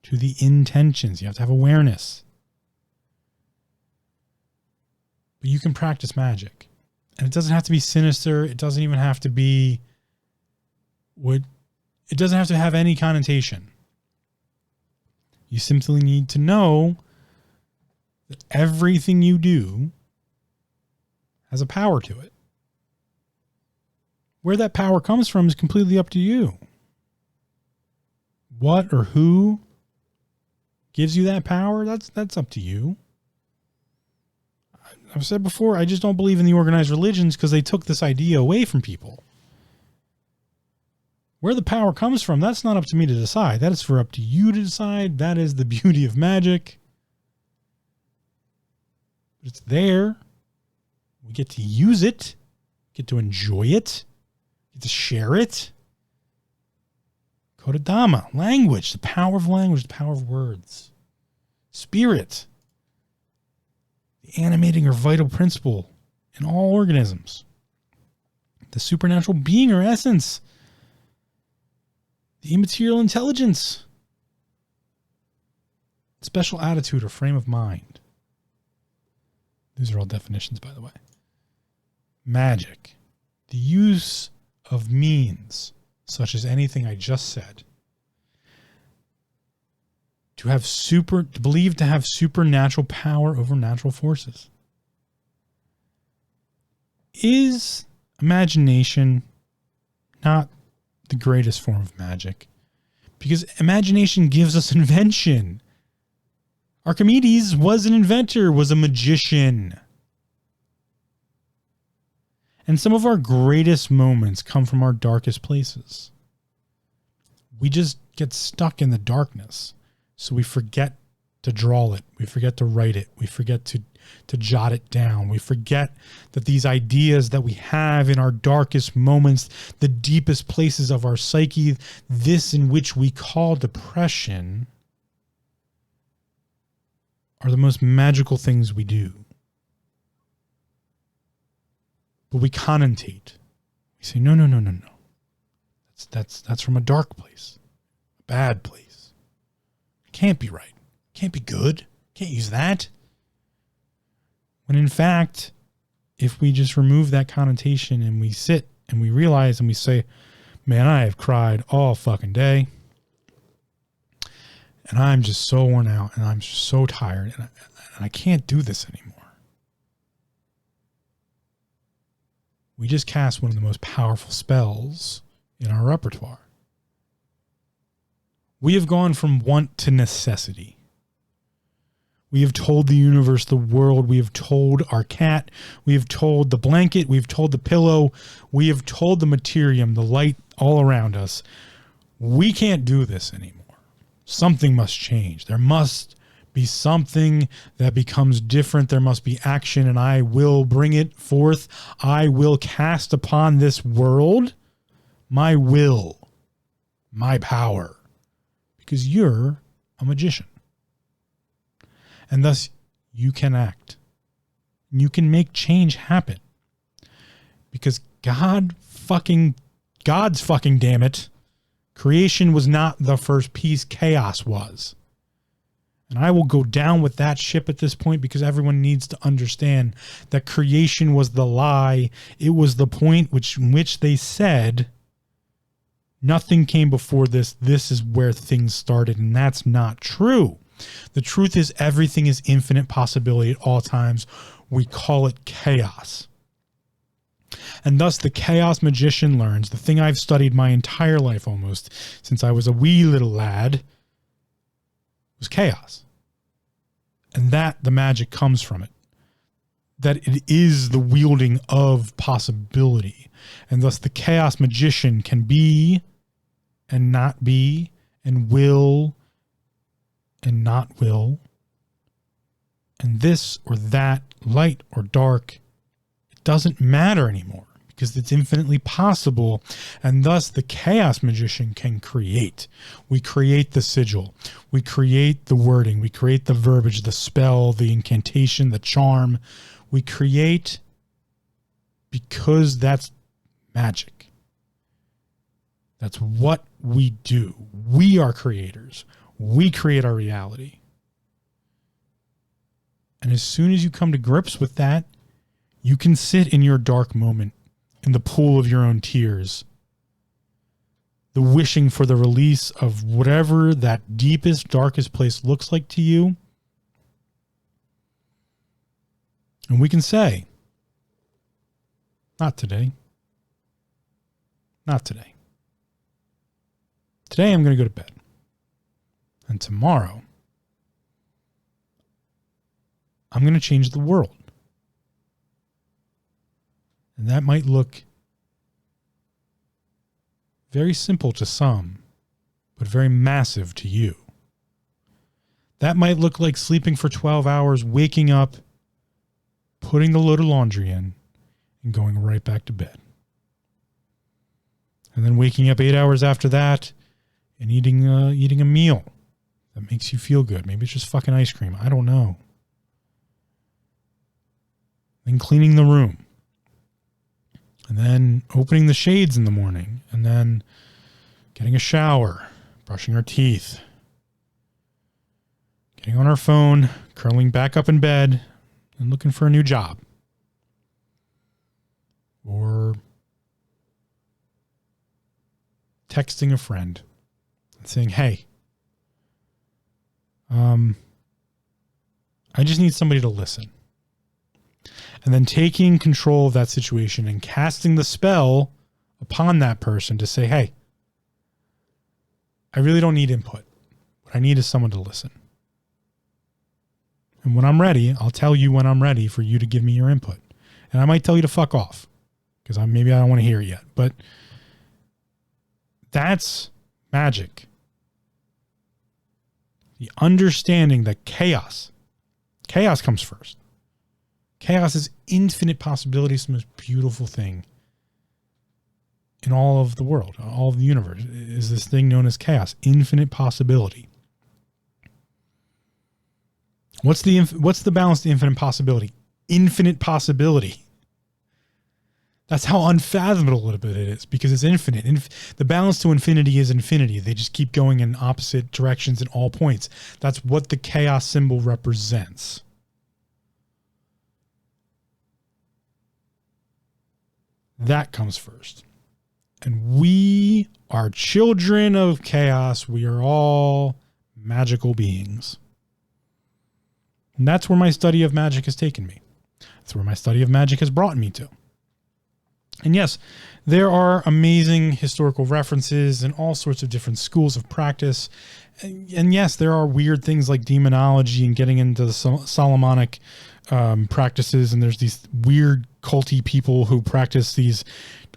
to the intentions. You have to have awareness. But you can practice magic. And it doesn't have to be sinister. It doesn't even have to be it doesn't have to have any connotation. You simply need to know that everything you do has a power to it. Where that power comes from is completely up to you. What or who gives you that power, that's up to you. I've said before, I just don't believe in the organized religions because they took this idea away from people. Where the power comes from, that's not up to me to decide. That is up to you to decide. That is the beauty of magic. But it's there. We get to use it, get to enjoy it, get to share it. Kodadama, language, the power of language, the power of words. Spirit, the animating or vital principle in all organisms. The supernatural being or essence. The immaterial intelligence. Special attitude or frame of mind. These are all definitions, by the way. Magic, the use of means, such as anything I just said, to believe to have supernatural power over natural forces. Is imagination not the greatest form of magic? Because imagination gives us invention. Archimedes was an inventor, was a magician. And some of our greatest moments come from our darkest places. We just get stuck in the darkness. So we forget to draw it. We forget to write it. We forget to jot it down. We forget that these ideas that we have in our darkest moments, the deepest places of our psyche, this in which we call depression, are the most magical things we do. But we connotate. We say, no. That's from a dark place, a bad place. Can't be right. Can't be good. Can't use that. When in fact, if we just remove that connotation and we sit and we realize and we say, man, I have cried all fucking day. And I'm just so worn out and I'm just so tired and I can't do this anymore. We just cast one of the most powerful spells in our repertoire. We have gone from want to necessity. We have told the universe, the world, we have told our cat, we have told the blanket, we've told the pillow, we have told the materium, the light all around us, we can't do this anymore. Something must change. There must be something that becomes different. There must be action, and I will bring it forth. I will cast upon this world my will, my power, because you're a magician. And thus, you can act. You can make change happen. Because God's fucking damn it, creation was not the first piece, chaos was. And I will go down with that ship at this point because everyone needs to understand that creation was the lie. It was the point in which they said nothing came before this. This is where things started, and that's not true. The truth is everything is infinite possibility at all times. We call it chaos. And thus the chaos magician learns, the thing I've studied my entire life almost, since I was a wee little lad, was chaos. And that the magic comes from it. That it is the wielding of possibility. And thus the chaos magician can be and not be and will and not will, and this or that, light or dark, it doesn't matter anymore because it's infinitely possible, and thus the chaos magician can create. We create the sigil, we create the wording, we create the verbiage, the spell, the incantation, the charm. We create because that's magic. That's what we do. We are creators. We create our reality. And as soon as you come to grips with that, you can sit in your dark moment in the pool of your own tears, the wishing for the release of whatever that deepest, darkest place looks like to you. And we can say, not today. Not today. Today I'm going to go to bed. And tomorrow, I'm going to change the world. And that might look very simple to some, but very massive to you. That might look like sleeping for 12 hours, waking up, putting the load of laundry in, and going right back to bed. And then waking up 8 hours after that and eating a meal that makes you feel good. Maybe it's just fucking ice cream. I don't know. Then cleaning the room. And then opening the shades in the morning. And then getting a shower. Brushing our teeth. Getting on our phone. Curling back up in bed. And looking for a new job. Or texting a friend. And saying, hey, I just need somebody to listen. And then taking control of that situation and casting the spell upon that person to say, hey, I really don't need input. What I need is someone to listen. And when I'm ready, I'll tell you when I'm ready for you to give me your input. And I might tell you to fuck off because maybe I don't want to hear it yet. But that's magic. The understanding that chaos comes first. Chaos is infinite possibility. It's the most beautiful thing in all of the world, all of the universe, is this thing known as chaos, infinite possibility. What's the balance to infinite possibility? Infinite possibility. That's how unfathomable it is because it's infinite. The balance to infinity is infinity. They just keep going in opposite directions at all points. That's what the chaos symbol represents. That comes first. And we are children of chaos. We are all magical beings. And that's where my study of magic has taken me. That's where my study of magic has brought me to. And yes, There are amazing historical references and all sorts of different schools of practice. And yes, there are weird things like demonology and getting into the Solomonic practices. And there's these weird culty people who practice these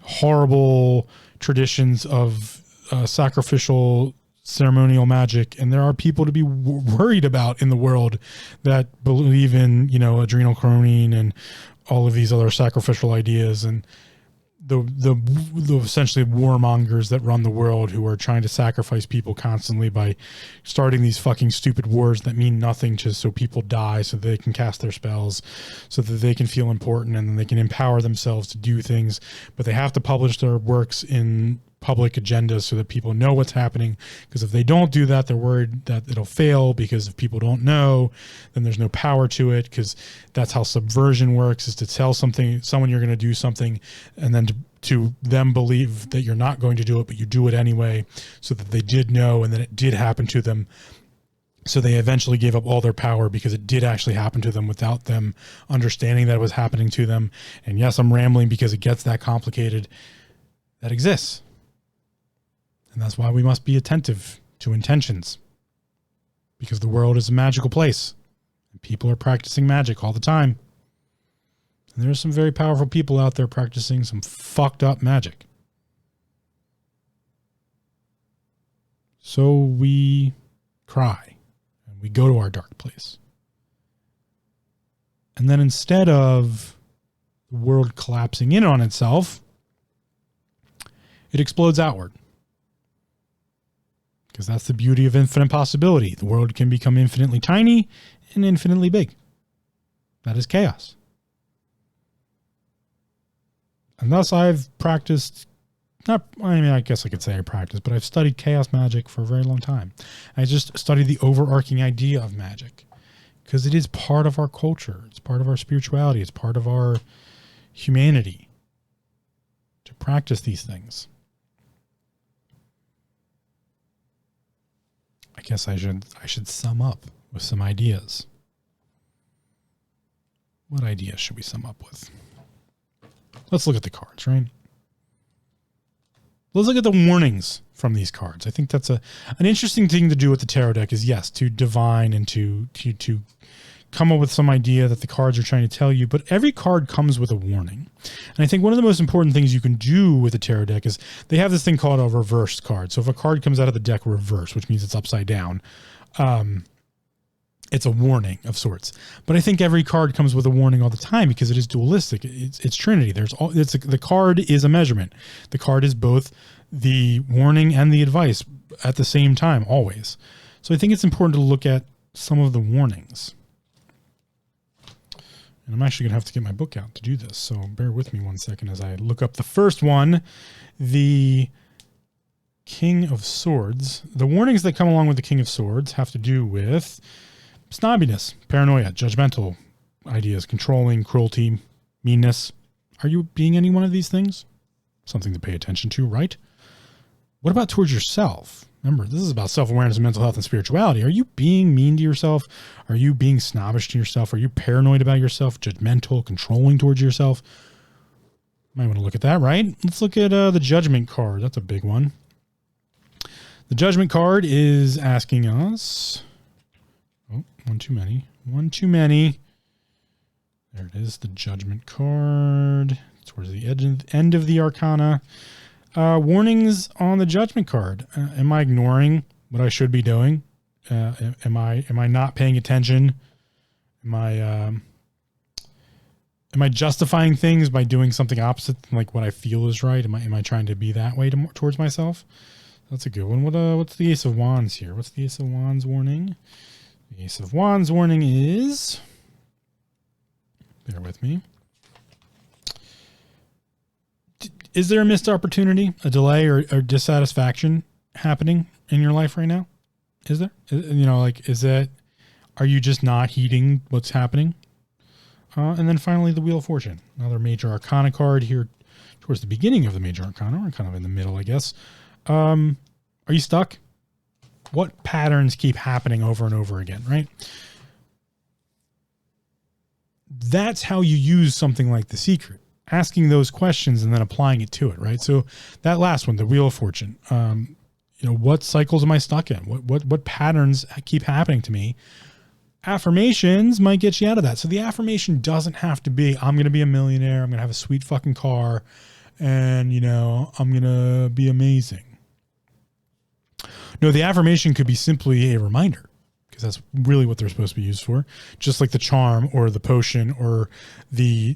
horrible traditions of sacrificial ceremonial magic. And there are people to be worried about in the world that believe in, adrenal chroning and all of these other sacrificial ideas, and the essentially warmongers that run the world, who are trying to sacrifice people constantly by starting these fucking stupid wars that mean nothing, just so people die so they can cast their spells, so that they can feel important, and then they can empower themselves to do things. But they have to publish their works in public agendas so that people know what's happening, because if they don't do that, they're worried that it'll fail, because if people don't know, then there's no power to it, because that's how subversion works, is to tell someone you're going to do something, and then to them believe that you're not going to do it, but you do it anyway, so that they did know and then it did happen to them. So they eventually gave up all their power because it did actually happen to them without them understanding that it was happening to them. And yes, I'm rambling because it gets that complicated. That exists. And that's why we must be attentive to intentions, because the world is a magical place and people are practicing magic all the time. And there are some very powerful people out there practicing some fucked up magic. So we cry and we go to our dark place. And then instead of the world collapsing in on itself, it explodes outward. Because that's the beauty of infinite possibility. The world can become infinitely tiny and infinitely big. That is chaos. And thus I've practiced, I guess I could say I practiced, but I've studied chaos magic for a very long time. I just studied the overarching idea of magic, because it is part of our culture. It's part of our spirituality. It's part of our humanity to practice these things. I guess I should sum up with some ideas. What ideas should we sum up with? Let's look at the cards, right? Let's look at the warnings from these cards. I think that's an interesting thing to do with the tarot deck, is yes, to divine and to come up with some idea that the cards are trying to tell you, but every card comes with a warning. And I think one of the most important things you can do with the tarot deck is they have this thing called a reversed card. So if a card comes out of the deck reversed, which means it's upside down, it's a warning of sorts. But I think every card comes with a warning all the time, because it is dualistic. It's Trinity. The card is a measurement. The card is both the warning and the advice at the same time, always. So I think it's important to look at some of the warnings. And I'm actually going to have to get my book out to do this, so bear with me one second as I look up the first one, the King of Swords. The warnings that come along with the King of Swords have to do with snobbiness, paranoia, judgmental ideas, controlling, cruelty, meanness. Are you being any one of these things? Something to pay attention to, right? What about towards yourself? Remember, this is about self-awareness, mental health, and spirituality. Are you being mean to yourself? Are you being snobbish to yourself? Are you paranoid about yourself, judgmental, controlling towards yourself? Might want to look at that, right? Let's look at the Judgment card. That's a big one. The Judgment card is asking us... Oh, one too many. One too many. There it is, the Judgment card. Towards the end of the Arcana. Warnings on the Judgment card. Am I ignoring what I should be doing? Am I not paying attention? Am I justifying things by doing something opposite than like what I feel is right? Am I trying to be that way towards myself? That's a good one. What's the Ace of Wands here? What's the Ace of Wands warning? The Ace of Wands warning is, bear with me. Is there a missed opportunity, a delay, or dissatisfaction happening in your life right now? Is there? Are you just not heeding what's happening? And then finally, the Wheel of Fortune, another major arcana card here towards the beginning of the major arcana, or kind of in the middle, I guess. Are you stuck? What patterns keep happening over and over again, right? That's how you use something like The Secret. asking those questions and then applying it to it, right? So that last one, the Wheel of Fortune, what cycles am I stuck in? What patterns keep happening to me? Affirmations might get you out of that. So the affirmation doesn't have to be, I'm going to be a millionaire. I'm going to have a sweet fucking car and, I'm going to be amazing. No, the affirmation could be simply a reminder, because that's really what they're supposed to be used for. Just like the charm or the potion or the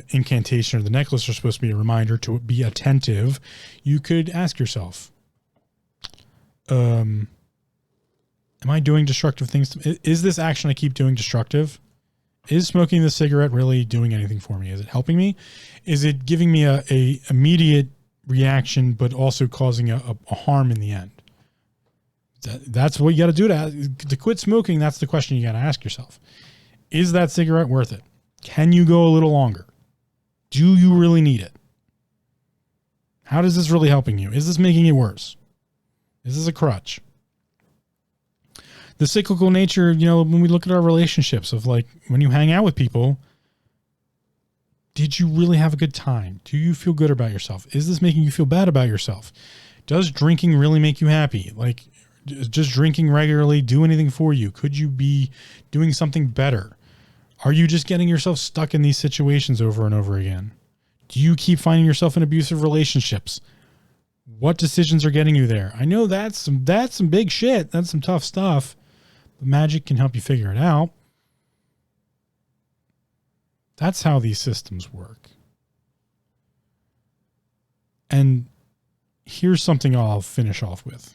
incantation or the necklace are supposed to be a reminder to be attentive. You could ask yourself, am I doing destructive things? Is this action I keep doing destructive? Is smoking the cigarette really doing anything for me? Is it helping me? Is it giving me a immediate reaction, but also causing a harm in the end? That's what you got to do to quit smoking. That's the question you got to ask yourself. Is that cigarette worth it? Can you go a little longer? Do you really need it? How is this really helping you? Is this making it worse? Is this a crutch? The cyclical nature, when we look at our relationships of like, when you hang out with people, did you really have a good time? Do you feel good about yourself? Is this making you feel bad about yourself? Does drinking really make you happy? Like, just drinking regularly do anything for you? Could you be doing something better? Are you just getting yourself stuck in these situations over and over again? Do you keep finding yourself in abusive relationships? What decisions are getting you there? I know that's some big shit. That's some tough stuff. But Magick can help you figure it out. That's how these systems work. And here's something I'll finish off with.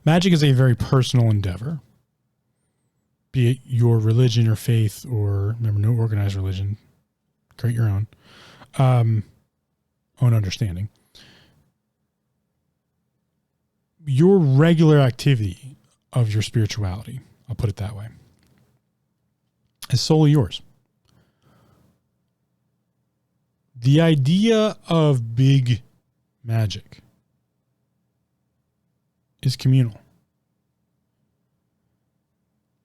Magick is a very personal endeavor. Be it your religion or faith, or remember, no organized religion. Create your own. Own understanding. Your regular activity of your spirituality, I'll put it that way, is solely yours. The idea of big magic is communal.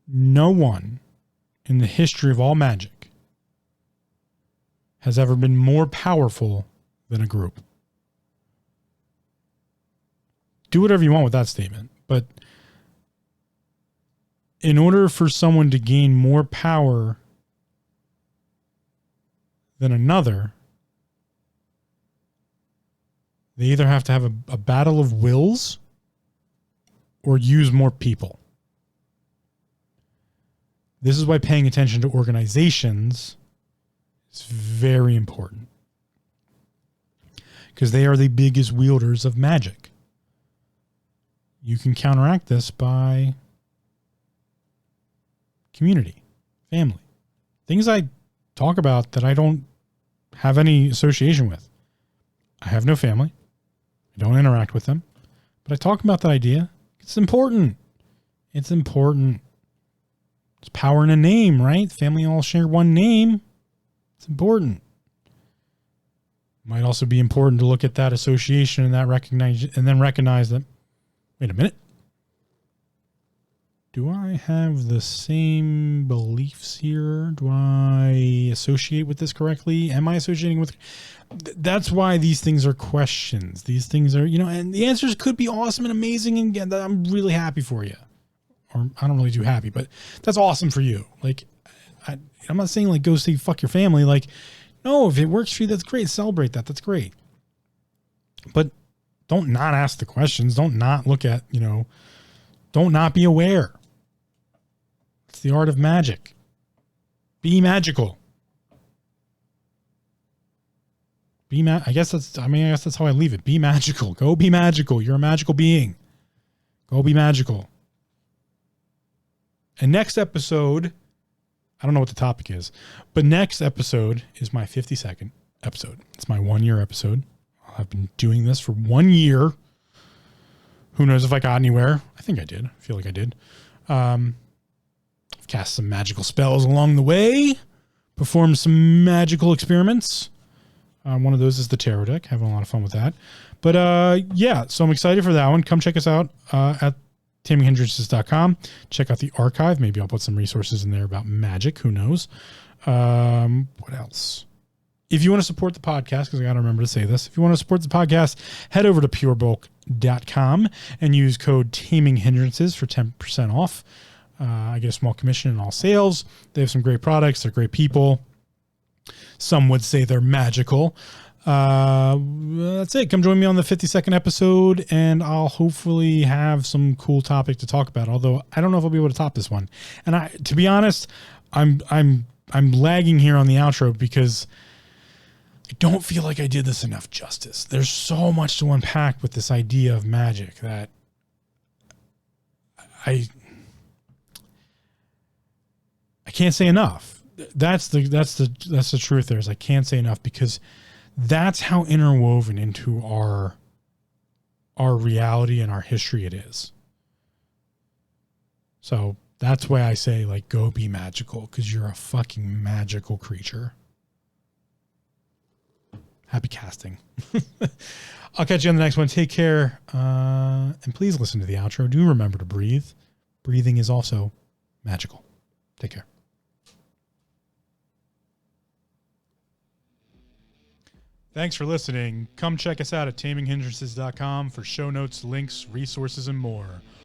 No one in the history of all magic has ever been more powerful than a group. Do whatever you want with that statement, but in order for someone to gain more power than another, they either have to have a battle of wills or use more people. This is why paying attention to organizations is very important, because they are the biggest wielders of magic. You can counteract this by community, family, things I talk about that I don't have any association with. I have no family. I don't interact with them, but I talk about that idea. It's important. It's important. It's power in a name, right? Family all share one name. It's important. Might also be important to look at that association and that recognize that, wait a minute. Do I have the same beliefs here? Do I associate with this correctly? Am I associating with? That's why these things are questions. These things are, and the answers could be awesome and amazing. And I'm really happy for you. Or I don't really do happy, but that's awesome for you. Like, I'm not saying like go say fuck your family. Like, no, if it works for you, that's great. Celebrate that. That's great. But don't not ask the questions. Don't not look at, don't not be aware. It's the art of magic. Be magical. I guess that's how I leave it. Be magical. Go be magical. You're a magical being. Go be magical. And next episode, I don't know what the topic is, but next episode is my 52nd episode. It's my 1 year episode. I've been doing this for 1 year. Who knows if I got anywhere? I think I did. I feel like I did. I've cast some magical spells along the way, performed some magical experiments. One of those is the tarot deck. Having a lot of fun with that. But yeah, so I'm excited for that one. Come check us out at taminghindrances.com. Check out the archive. Maybe I'll put some resources in there about magic. Who knows? What else? if you want to support the podcast, because I got to remember to say this, if you want to support the podcast, head over to purebulk.com and use code Taming Hindrances for 10% off. I get a small commission in all sales. They have some great products. They're great people. Some would say they're magical. That's it. Come join me on the 52nd episode, and I'll hopefully have some cool topic to talk about. Although I don't know if I'll be able to top this one. And to be honest, I'm lagging here on the outro because I don't feel like I did this enough justice. There's so much to unpack with this idea of magic that I can't say enough. That's the truth. There is I can't say enough because that's how interwoven into our reality and our history it is. So that's why I say, like, go be magical, because you're a fucking magical creature. Happy casting. I'll catch you on the next one. Take care. And please listen to the outro. Do remember to breathe. Breathing is also magical. Take care. Thanks for listening. Come check us out at taminghindrances.com for show notes, links, resources, and more.